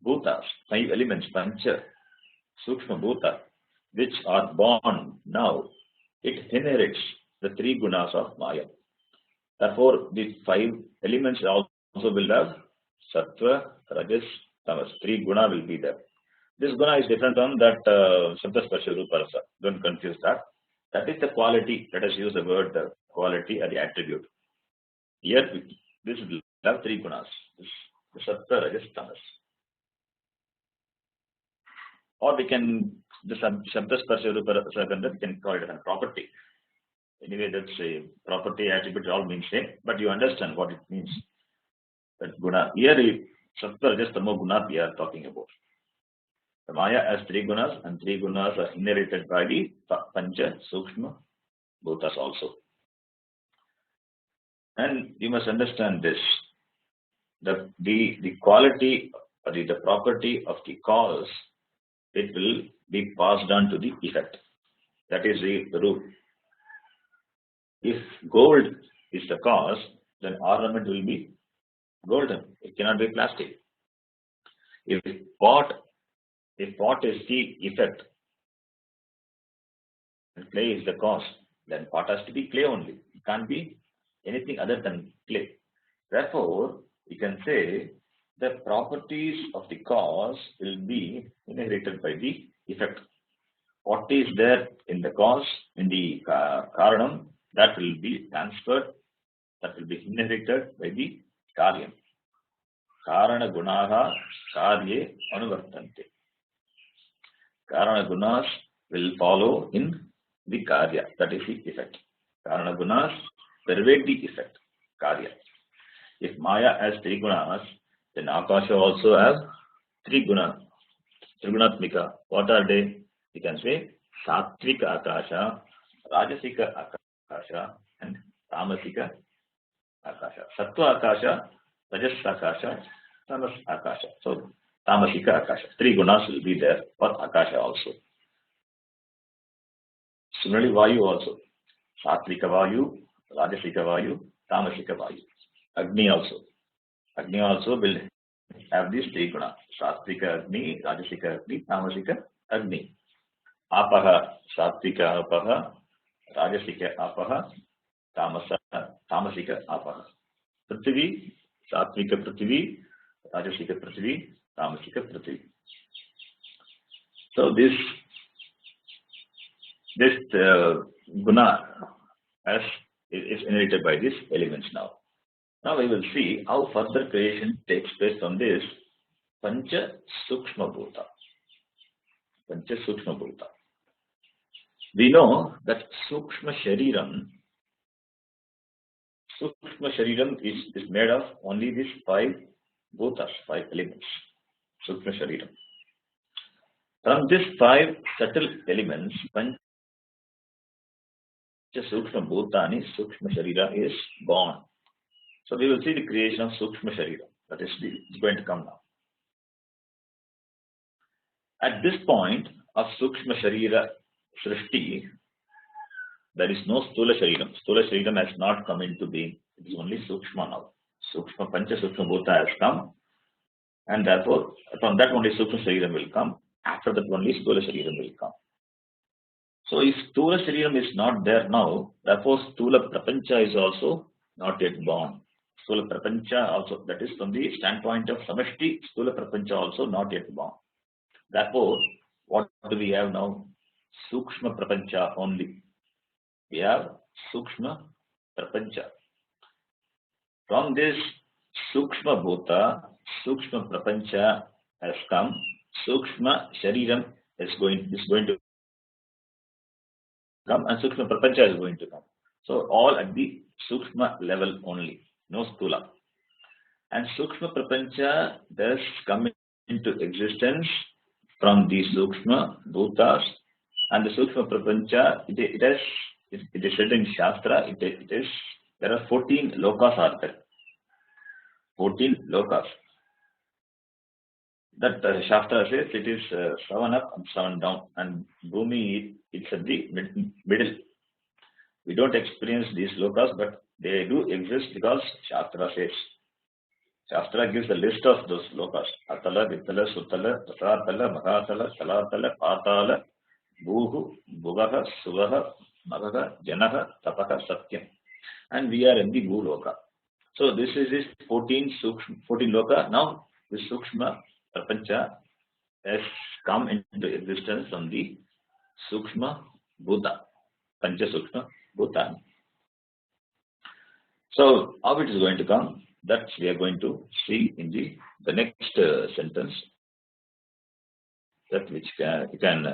bhutas, 5 elements, Pancha, Sukshma Bhuta, which are born now, it inherits the 3 gunas of Maya. Therefore, these 5 elements also will have Sattva, Rajas, Tamas. 3 guna will be there. This guna is different from that Shabda Sparsha Rupa Rasa. Don't confuse that. That is the quality. Let us use the word quality or the attribute. Here, this will have 3 gunas. The Sattva, Rajas, Tamas. Or we can, the Shabda Sparsha Rupa Rasa, we can call it a property. Anyway, that's a property, attribute, all means same, but you understand what it means. That guna. Here, Sattva, Rajas, Tamo guna we are talking about. The Maya has 3 gunas, and 3 gunas are inherited by the Pancha Sukshma Bhutas also. And you must understand this. The quality or the property of the cause, it will be passed on to the effect. That is the rule. If gold is the cause, then ornament will be golden. It cannot be plastic. If pot is the effect and clay is the cause, then pot has to be clay only. It can't be anything other than clay. Therefore, we can say the properties of the cause will be inherited by the effect. What is there in the cause, in the karanam, that will be transferred, that will be inherited by the karyam. Karana gunaha karye anuvartante. Karana gunas will follow in the karya, that is the effect. Karana gunas pervade the effect, karya. If Maya has 3 gunas, then Akasha also has 3 gunas, Trigunatmika. What are they? You can say Sattvika Akasha, Rajasika Akasha, and Tamasika Akasha. Sattva Akasha, Rajas Akasha, Tamas Akasha. So Tamasika Akasha. 3 gunas will be there for Akasha also. Similarly, Vayu also. Sattvika Vayu, Rajasika Vayu, Tamasika Vayu. Agni also. Agni also will have these 3 gunas. Sattvika Agni, Rajasika Agni, Tamasika Agni. Apaha, Sattvika Apaha, Rajasika Apaha, Tamasika Apaha. Prithvi, Sattvika Prithvi, Rajasika Prithvi, Tamasika Prithvi. So this guna is inherited by these elements now. Now we will see how further creation takes place from this Pancha Sukshma Bhuta. Pancha Sukshma Bhuta. We know that Sukshma Shariram is made of only these 5 bhutas, 5 elements. Sukshma Shariram. From these 5 subtle elements, Pancha Sukshma Bhutani, Sukshma Sharira is born. So we will see the creation of Sukshma Sharira. That is going to come now. At this point of Sukshma Sharira Srishti, there is no Stula Shariram. Stula Shariram has not come into being. It is only Sukshma now. Sukshma Pancha Sukshma Bhuta has come, and therefore from that only Sukshma Shariram will come. After that only Stula Shariram will come. So if Stula Shariram is not there now, therefore Stula Prapancha is also not yet born. Stula Prapancha also, that is from the standpoint of Samashti, Stula Prapancha also not yet born. Therefore, what do we have now? Sukshma Prapancha only. We have Sukshma Prapancha. From this Sukshma Bhuta, Sukshma Prapancha has come. Sukshma Shariram is going to come, and Sukshma Prapancha is going to come. So all at the Sukshma level only, no Stula. And Sukshma Prapancha does come into existence from the Sukshma Bhutas, and the Sukshma Prapancha, it is said in Shastra, there are 14 lokas are there. 14 lokas. That Shastra says it is 7 up and 7 down, and Bhumi, it's at the middle. We don't experience these lokas, but they do exist because Shastra says. Shastra gives a list of those lokas. Atala, Vitala, Sutala, Rasatala, Mahatala, Salatala, Patala, Bhuhu, Bhuvaha, Suvaha, Magaha, Janaha, Tapaka, Satyam. And we are in the Bhuloka. So this is this 14 loka. Now this Sukshma Prapancha has come into existence from the Sukshma Bhuta, Pancha Sukshma Bhuta. So how it is going to come, that we are going to see in the next sentence, that which you can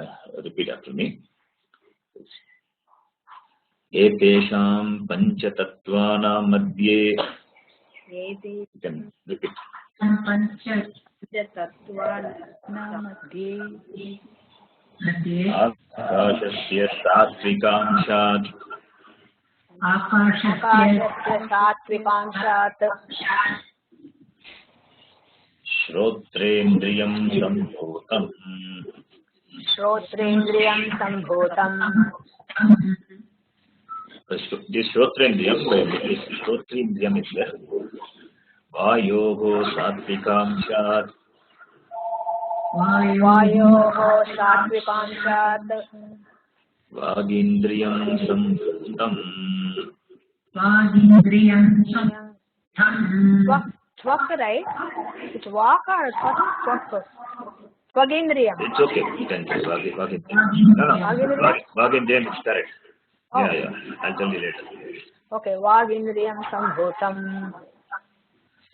repeat after me. Etesham panchatattvanam madhye. You can repeat. Akashasya sattvikamshat. Akashasya sattvikamshat. Shrotrendriyam sambhutam. Shrotrendriyam sambhutam. This Shrotrendriyam is there. Vayoho sattvikamshat. Vayoho sattvikamshat. Vagindriyam sambhutam. Twak, right? It's vak or twak? Twagindriyam. It's okay. You can say Vagindriyam. No. Vagindriyam is correct. Oh. Yeah. I'll tell you later. Okay, Vagindriyam sambhutam.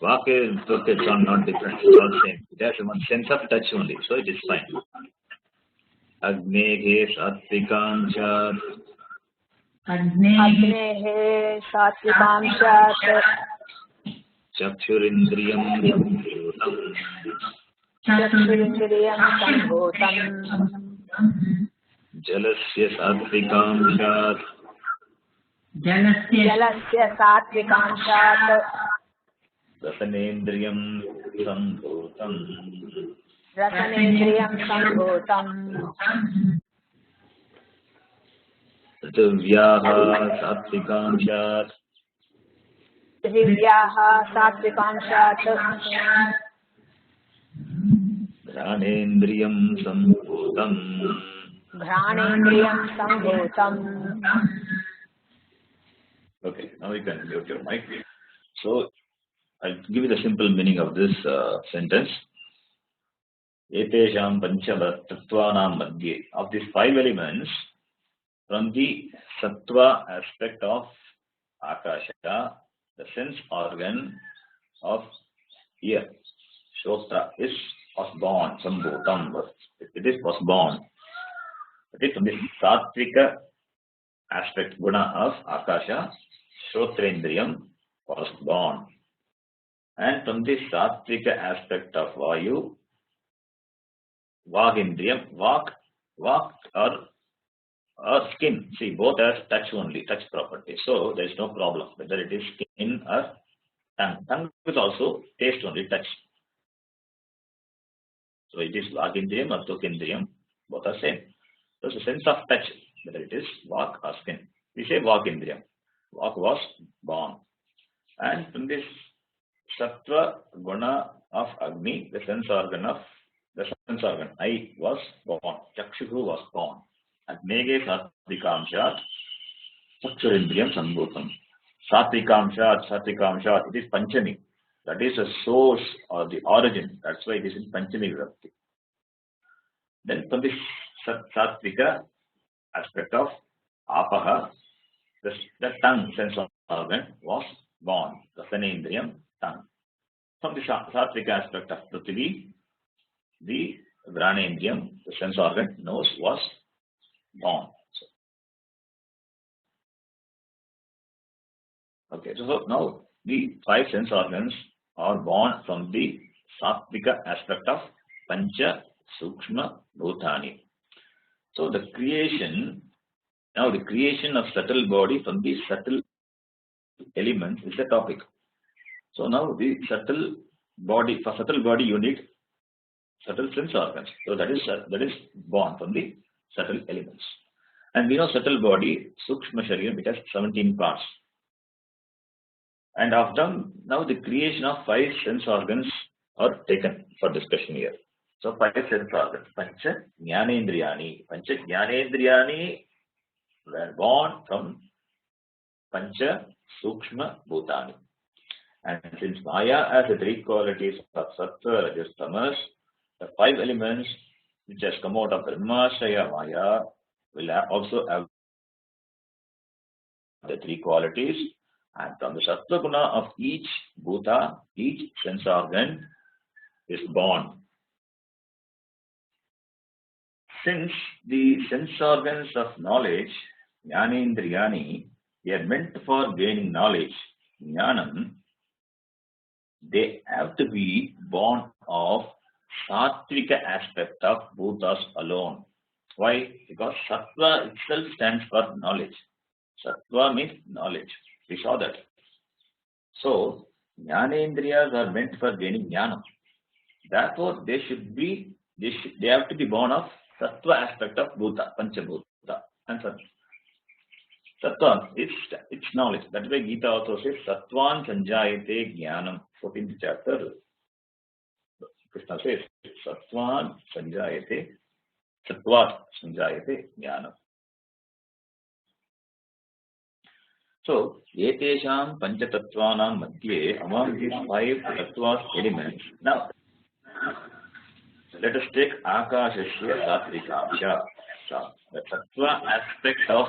Vak is okay, it's not different. It's all same. It has one sense of touch only, so it is fine. Agnehe sattvikamshat. Agnehe sattvikamshat. Chakshurindriyam sambhutam. Chakshurindriyam sambhutam. Jalasya sattvikamshat. Jalasya sattvikamshat. Rasanendriyam sambhutam. Rasanendriyam sambhutam. Prithivyaha sattvikamshat. Prithivyaha sattvikamshat. Ghanendriyam sambhutam. Ghanendriyam sambhutam. Okay, now you can mute your mic. So I'll give you the simple meaning of this sentence. Etesham panchatattvanam madhye. Of these 5 elements, from the sattva aspect of Akasha, the sense organ of ear, Shostra, is firstborn, sambhutam. It is firstborn. That is from the Sattvika aspect, guna of Akasha, Shrotrendriyam was born. And from the Sattvika aspect of Vayu, Vagindriyam, Vak or skin. See, both have touch only, touch property. So there is no problem whether it is skin or tongue. Tongue is also taste only, touch. So it is Vagindriyam or Tukindriyam, both are same. So it's a sense of touch, whether it is Vak or skin. We say Vagindriyam. Vak was born. And from this Sattva Guna of Agni, the sense organ, I was born. Chakshuhu was born. At Mege Satvikamshat, Chakshurindriyam Sambhutam. Satvikamshat, it is Panchami. That is the source or the origin. That's why it is in Panchami Vibhakti. Then from this Sattvika aspect of Apaha, the tongue sense organ was born. The Sanendriyam, tongue. From the Sattvika aspect of Prithvi, the Granendriyam, the sense organ, nose, was born. Okay, so now the 5 sense organs are born from the Sattvika aspect of Pancha Sukshma Bhutani. So the creation of subtle body from the subtle elements is the topic. So now the subtle body, for subtle body you need subtle sense organs. So that is born from the subtle elements. And we know subtle body, Sukshma Shariram, it has 17 parts. And after now the creation of 5 sense organs are taken for discussion here. So 5 sense organs, Pancha Jnanendriyani. Pancha Jnanendriyani were born from Pancha Sukshma Bhutani. And since Maya has the 3 qualities of Sattva, Rajas, Tamas, the 5 elements which has come out of Brahmashaya Maya will also have the 3 qualities. And from the Sattva Guna of each Bhuta, each sense organ is born. Since the sense organs of knowledge, Jnanendriyani, they are meant for gaining knowledge, Jnanam, they have to be born of Sattvika aspect of Bhutas alone. Why? Because Sattva itself stands for knowledge. Sattva means knowledge. We saw that. So, Jnanendriyas are meant for gaining Jnanam. Therefore, they have to be born of Sattva aspect of Bhuta, Panchabhuta. And Sattva, it's knowledge. That's why Gita also says, Sattvan Sanjayate Jnanam. 14th chapter, Krishna says, Sattvat Sanjayate Jnanam. So, Etesham Panchatattvanam Madhye, among these 5 Tattvas elements. Now, let us take Akashasya Satvikamsha. The Tattva aspect of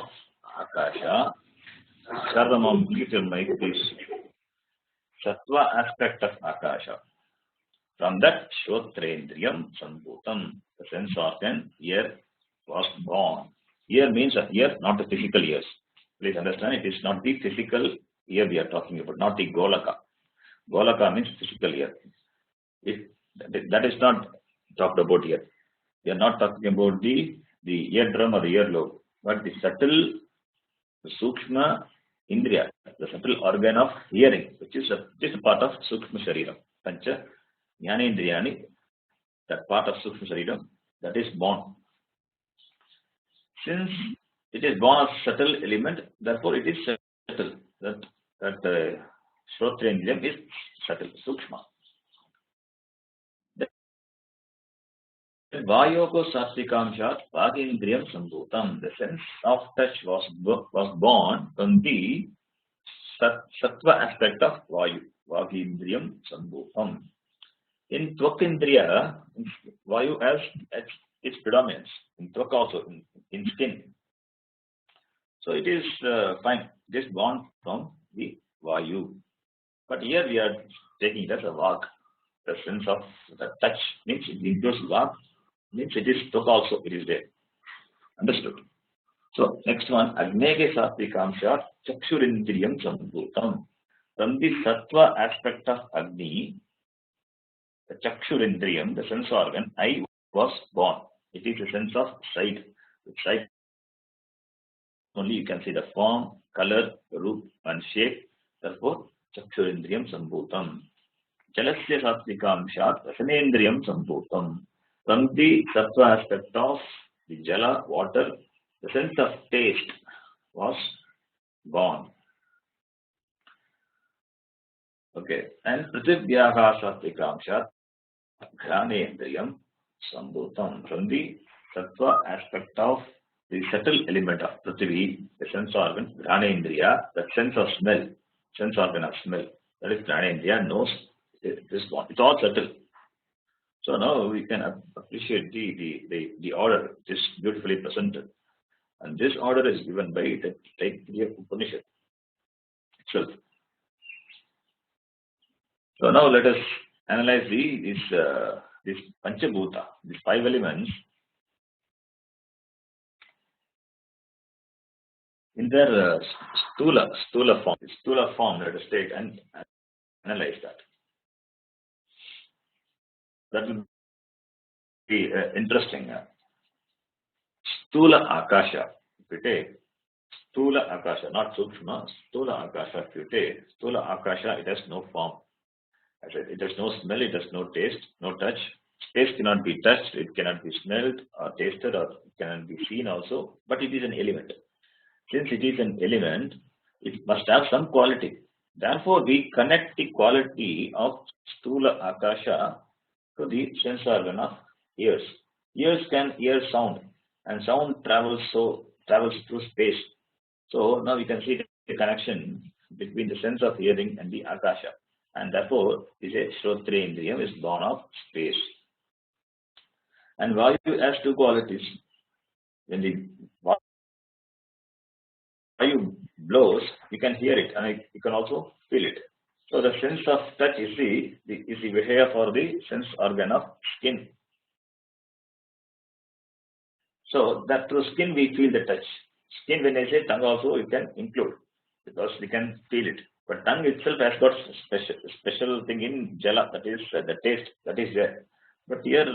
Akasha. Sarvamam, keep your mic, please. Sattva aspect of Akasha. From that, Shrotrendriyam Sambhutam, the sense organ, ear was born. Ear means a ear, not the physical ears. Please understand, it is not the physical ear we are talking about, not the Golaka. Golaka means physical ear. That is not talked about here. We are not talking about the eardrum or the earlobe, but the subtle, the Sukshma Indriya, the subtle organ of hearing, which is a part of Sukshma Shariram. Pancha Jnanendriyani, that part of Sukshma Shariram, that is born. Since it is born of subtle element, therefore it is subtle. That Shrotrendriyam is subtle, Sukshma. Vayoko Satvikamshat Vagindriyam Sambhutam. The sense of touch was born from the Sattva aspect of Vayu, Vagindriyam Sambhutam. In Tvakindriya, Vayu has its predominance. In Tvak also, in skin. So it is fine. It is born from the Vayu. But here we are taking it as a Vak. The sense of the touch means it includes Vak. Means it is Tvak also, it is there. Understood. So next one, Agnege Satvikamshat Chakshurindriyam Sambhutam. From the Sattva aspect of Agni, the Chakshurindriyam, the sense organ, I was born. It is a sense of sight. With sight only you can see the form, color, root and shape. Therefore, Chakshurindriyam Sambhutam. Jalasya Satvikamshat Rasanendriyam Sambhutam. From the Sattva aspect of the Jala, water, the sense of taste was born. Okay. And Prithivyaha Satvikamshat Ghanendriyam Sambhutam. From the Sattva aspect of the subtle element of Prithvi, the sense organ, Ghanendriya, the sense of smell, sense organ of smell. That is Ghanendriya, knows this one. It's all subtle. So now we can appreciate the order, which is beautifully presented. And this order is given by the Tattvabodha Upanishad itself. So now let us analyze this Panchabhuta, these 5 elements, in their stula form. Stula form, let us take and analyze that. That will be interesting. Stula Akasha. If you take Stula Akasha, not Sukshma, Stula Akasha, if you take Stula Akasha, it has no form. I said, it has no smell, it has no taste, no touch. Space cannot be touched, it cannot be smelled or tasted, or it cannot be seen also, but it is an element. Since it is an element, it must have some quality. Therefore, we connect the quality of Stula Akasha to the sense organ of ears. Ears can hear sound, and sound travels through space. So now we can see the connection between the sense of hearing and the Akasha. And therefore, is a Shrotrendriyam is born of space. And Vayu has 2 qualities. When the Vayu blows, you can hear it and you can also feel it. So the sense of touch is the Vishaya for the sense organ of skin. So that through skin we feel the touch. Skin, when I say tongue also, you can include, because we can feel it. But tongue itself has got special thing in Jala, that is the taste, that is there. But here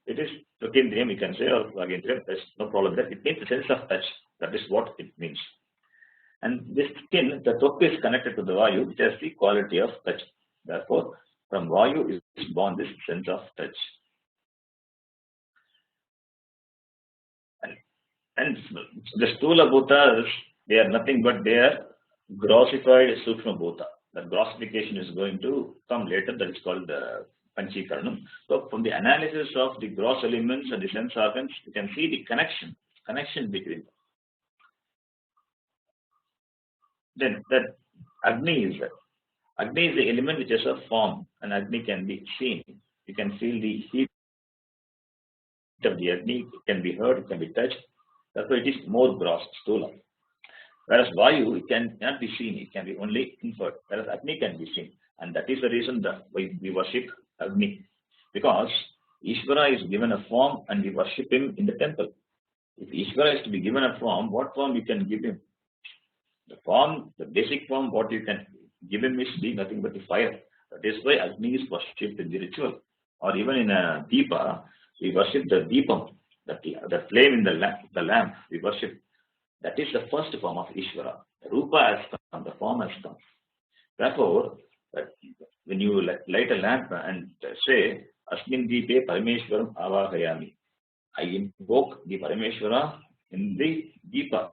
it is Tukindriyam, you can say, or Vagendriyam, there's no problem there. It means the sense of touch. That is what it means. And this skin, the Tok is connected to the Vayu, which has the quality of touch. Therefore, from Vayu is born this sense of touch. And the Stula Bhutas, they are nothing but they are grossified Sukshma Bhuta. That grossification is going to come later, that is called Panchikaranam. So from the analysis of the gross elements and the sense organs, you can see the connection between them. Then that Agni is the element which has a form, and Agni can be seen. You can feel the heat of the Agni, it can be heard, it can be touched. Therefore, it is more gross, Stula. Whereas Vayu, it cannot be seen, it can be only inferred. Whereas Agni can be seen. And that is the reason that we worship Agni. Because Ishvara is given a form and we worship him in the temple. If Ishvara is to be given a form, what form you can give him? The form, the basic form, what you can give him is nothing but the fire. That is why Agni is worshipped in the ritual. Or even in a Deepa, we worship the Deepam, the flame in the lamp, we worship. That is the first form of Ishvara. The Rupa has come, the form has come. Therefore, when you light a lamp and say, Asmin Deepe Parameshwaram Avahayami, I invoke the Parameshwara in the Deepa.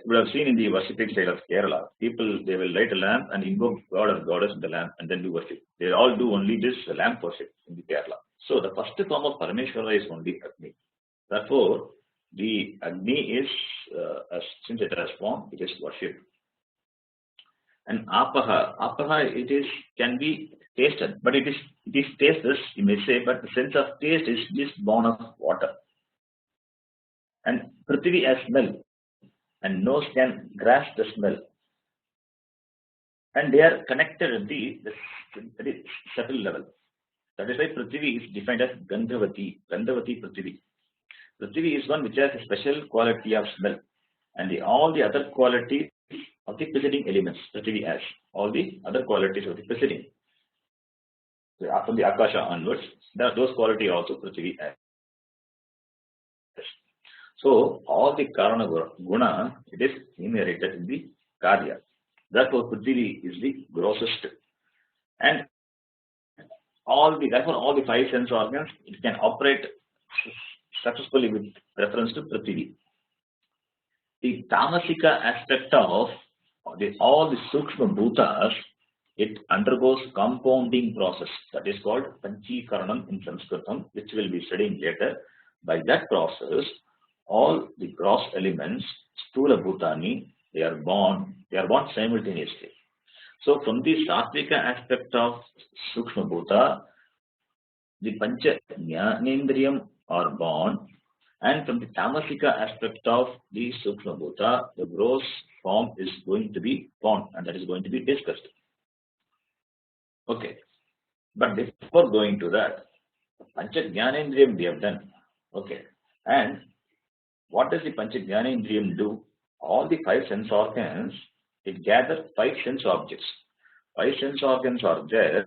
We have seen in the worshipping style of Kerala, people, they will light a lamp and invoke God or goddess in the lamp and then do worship. They all do only this lamp worship in the Kerala. So the first form of Parameshwara is only Agni. Therefore, the Agni is, since it has form, it is worship. And Apaha, it can be tasted, but it is tasteless, you may say, but the sense of taste is just born of water. And Prithvi has smell, and nose can grasp the smell. And they are connected at the subtle level. That is why Prithvi is defined as Gandhavati. Gandhavati Prithvi. Prithvi is one which has a special quality of smell, and all the other qualities of the preceding elements Prithvi has. All the other qualities of the preceding. So from the Akasha onwards, those qualities also Prithvi has. So all the Karana Guna, it is inherited in the Karya. Therefore, Prithvi is the grossest. And therefore all the five sense organs, it can operate successfully with reference to Prithvi. The Tamasika aspect of all the Sukshma Bhutas, it undergoes compounding process. That is called Panchikaranam in Sanskritam, which we will be studying later. By that process, all the gross elements, Stula Bhutani, they are born simultaneously. So from the Satvika aspect of Sukshma Bhuta, the Pancha Jnanendriyam are born, and from the Tamasika aspect of the Sukshma Bhuta, the gross form is going to be born, and that is going to be discussed. Okay. But before going to that, Pancha Jnanendriyam we have done. Okay. And what does the Pancha Jnanendriyam do? All the five sense organs, it gathers five sense objects. Five sense organs are there,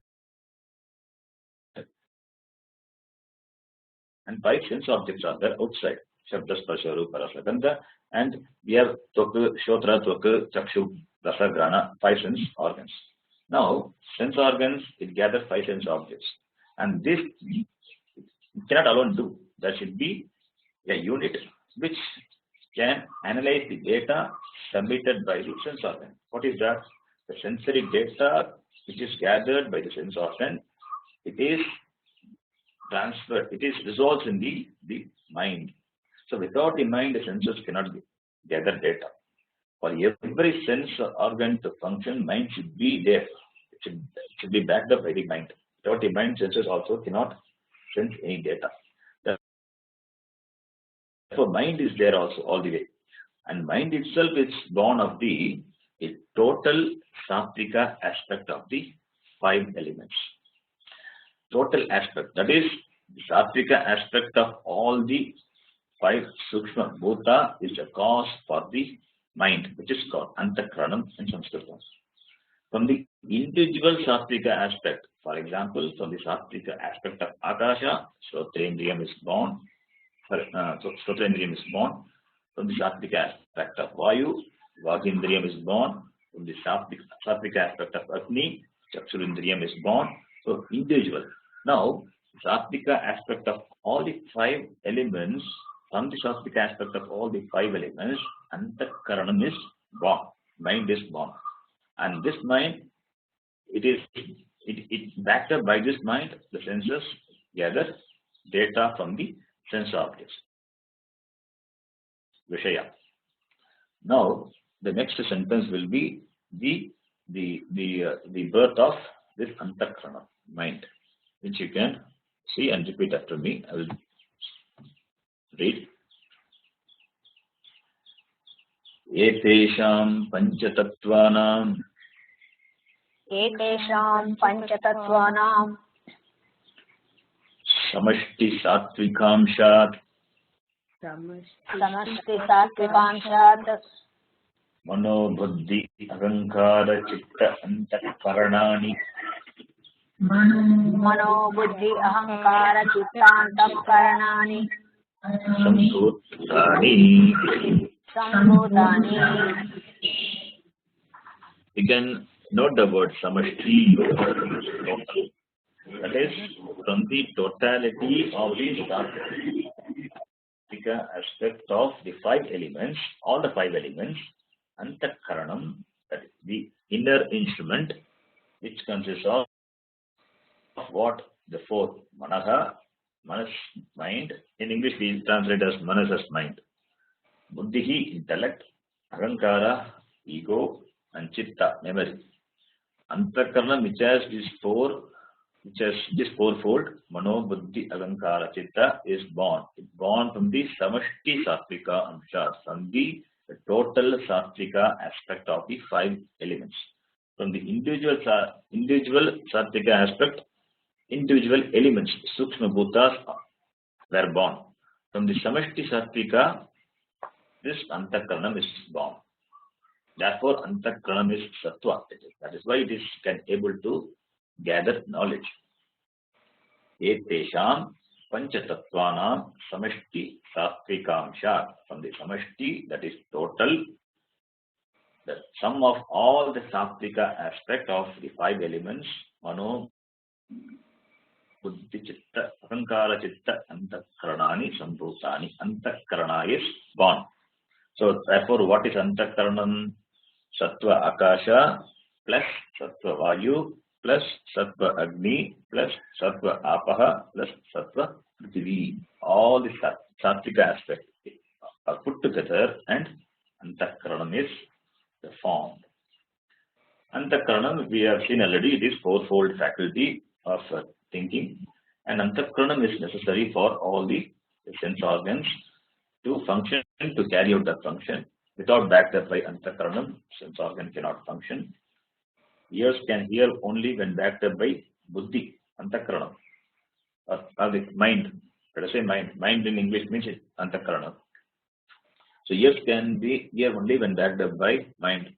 and five sense objects are there outside. Shabda, Sparsha, Rupa, Rasa, Gandha, and we have Tvaku, Shotra, Tvaku, Chakshu, Rasa, Grana, five sense organs. Now, sense organs, it gathers five sense objects, and this it cannot alone do. There should be a unit which can analyze the data submitted by the sense organ. What is that? The sensory data which is gathered by the sense organ, it is transferred, it is resolved in the mind. So without the mind, the senses cannot gather data. For every sense organ to function, mind should be there. It should be backed up by the mind. Without the mind, senses also cannot sense any data. Therefore, mind is there also all the way. And mind itself is born of the total Sattvika aspect of the five elements. Total aspect, that is, the Sattvika aspect of all the five Sukshma Bhuta is a cause for the mind, which is called Antakranam in Sanskrit. From the individual Sattvika aspect, for example, from the Sattvika aspect of Akasha, Shrotrendriyam is born. Shrotrendriyam is born. From the Sattvika aspect of Vayu, Vagindriyam is born. From the Sattvika aspect of Agni, Chakshurindriyam is born. So individual. Now, Sattvika aspect of all the five elements, from the Sattvika aspect of all the five elements, Antakaranam is born. Mind is born. And this mind, it backed up by this mind, the senses gather data from the sense objects. Vishaya. Now, the next sentence will be the birth of this Antakarana, mind, which you can see and repeat after me. I will read. Etesham panchatattvanam samashti sattvikamshat mano buddhi ahankara chitta antakaranani Sambhutani. You can note the word samashti. That is from the totality of the Satvika aspect of the five elements, all the five elements, Antakaranam, that is the inner instrument, which consists of what? The four. Manaha, manas, mind. In English we translate as manas as mind. Buddhihi, intellect. Ahankara, ego. And chitta, memory. Antakarana, which has this fourfold. Mano, buddhi, ahankara, chitta is born. It's born from the samashti sattvika amsha, from the total sattvika aspect of the five elements. From the individual sattvika aspect, individual elements, Sukshma Bhutas, were born. From the Samashti Sattvika, this Antakaranam is born. Therefore, Antakaranam is Sattva. That is why it is able to gather knowledge. Etesham Panchatattvanam Samashti Sattvikamsha. From the Samashti, that is total, the sum of all the Sattvika aspect of the 5 elements, Mano, Buddhi Chitta, Ahankara Chitta, Antakaranani, Sambhutani. Antakarana is born. So, therefore, what is Antakaranam? Sattva Akasha plus Sattva Vayu plus Sattva Agni plus Sattva Apaha plus Sattva Prithvi. All the Sattvika aspects are put together and Antakaranam is formed. Antakaranam, we have seen already, it is 4-fold faculty of thinking, and Antakaranam is necessary for all the sense organs to function, to carry out that function. Without backed up by Antakaranam, sense organ cannot function. Ears can hear only when backed up by Buddhi, Antakaranam, or the mind. Let us say mind. Mind in English means Antakaranam. So ears can hear only when backed up by mind.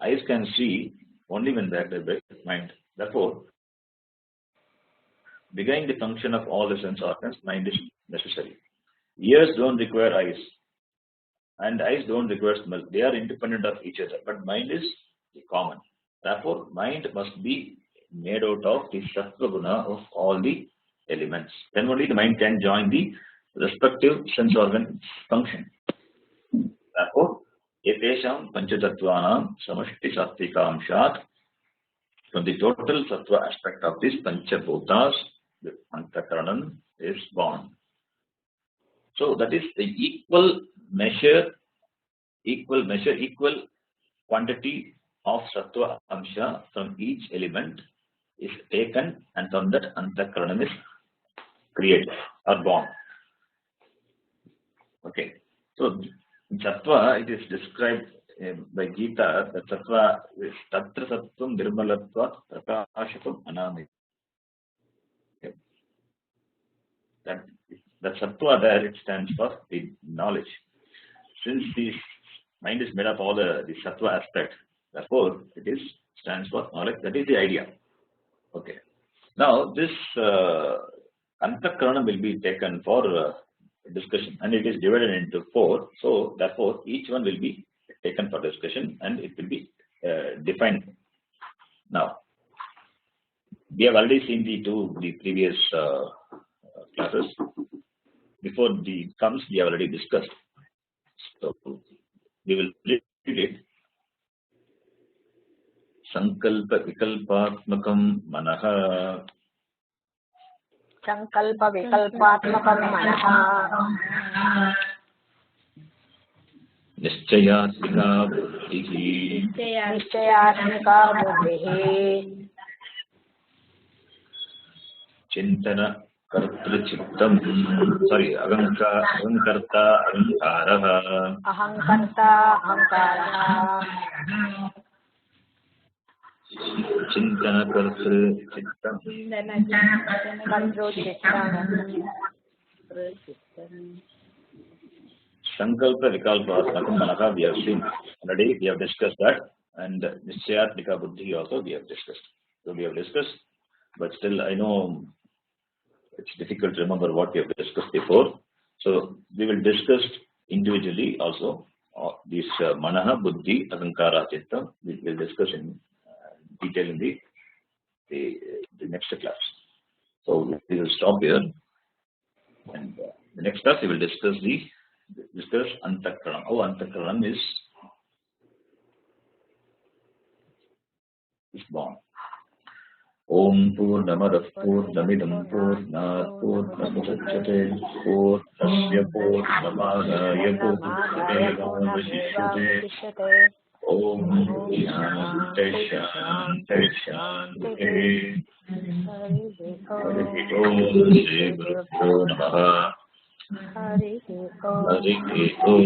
Eyes can see only when backed up by mind. Therefore, beginning the function of all the sense organs, mind is necessary. Ears don't require eyes, and eyes don't require smell. They are independent of each other, but mind is common. Therefore, mind must be made out of the Tattvabodha of all the elements. Then only the mind can join the respective sense organ function. Therefore, Etesham Panchatattvanam Samashti Sattvikamshat. From the total Sattva aspect of this Panchabhutas, the Antakaranam is born. So that is the equal quantity of Sattva Amsha from each element is taken, and from that Antakaranam is created or born. Okay. So in Sattva, it is described by Gita that Sattva is Tatra Sattvam Nirmalatvat Prakashakam Anamit. Okay. That Sattva there, it stands for the knowledge. Since the mind is made of all the Sattva aspect, therefore it stands for knowledge. That is the idea. Okay. Now this Antakaranam will be taken for discussion, and it is divided into 4. So therefore each one will be taken for discussion and it will be defined. Now we have already seen the previous classes. Before the comes, we have already discussed. So we will read it. Sankalpa Vikalpatmakam Manaha. Sankalpa Vikalpatmakam Manaha. Nischayatmika Buddhihi. Nischayatmika Buddhihi. Chintana Kartrachittam. Sorry, Ahankarta Ahankaraha. Ahankarta Ahankaraha. Chintana Kartrachittam. Sankalpa Vikalpa Manaha, we have seen already, we have discussed that, and Nischayatmika Buddhi also we have discussed. So we have discussed, but still I know it's difficult to remember what we have discussed before. So we will discuss individually also these Manaha, Buddhi, Ahankara, Chitta. We will discuss in detail in the next class. So we will stop here, and the next class we will discuss Antakaranam. How Antakaranam is born. Om Purnamadav Purnamidam Purnat Purnamudachyate Purnasya Purnamadaya Purnamevavashishyate. Om Shanti Shanti Shanti. Om Shri Guru Namaha. Hari Om.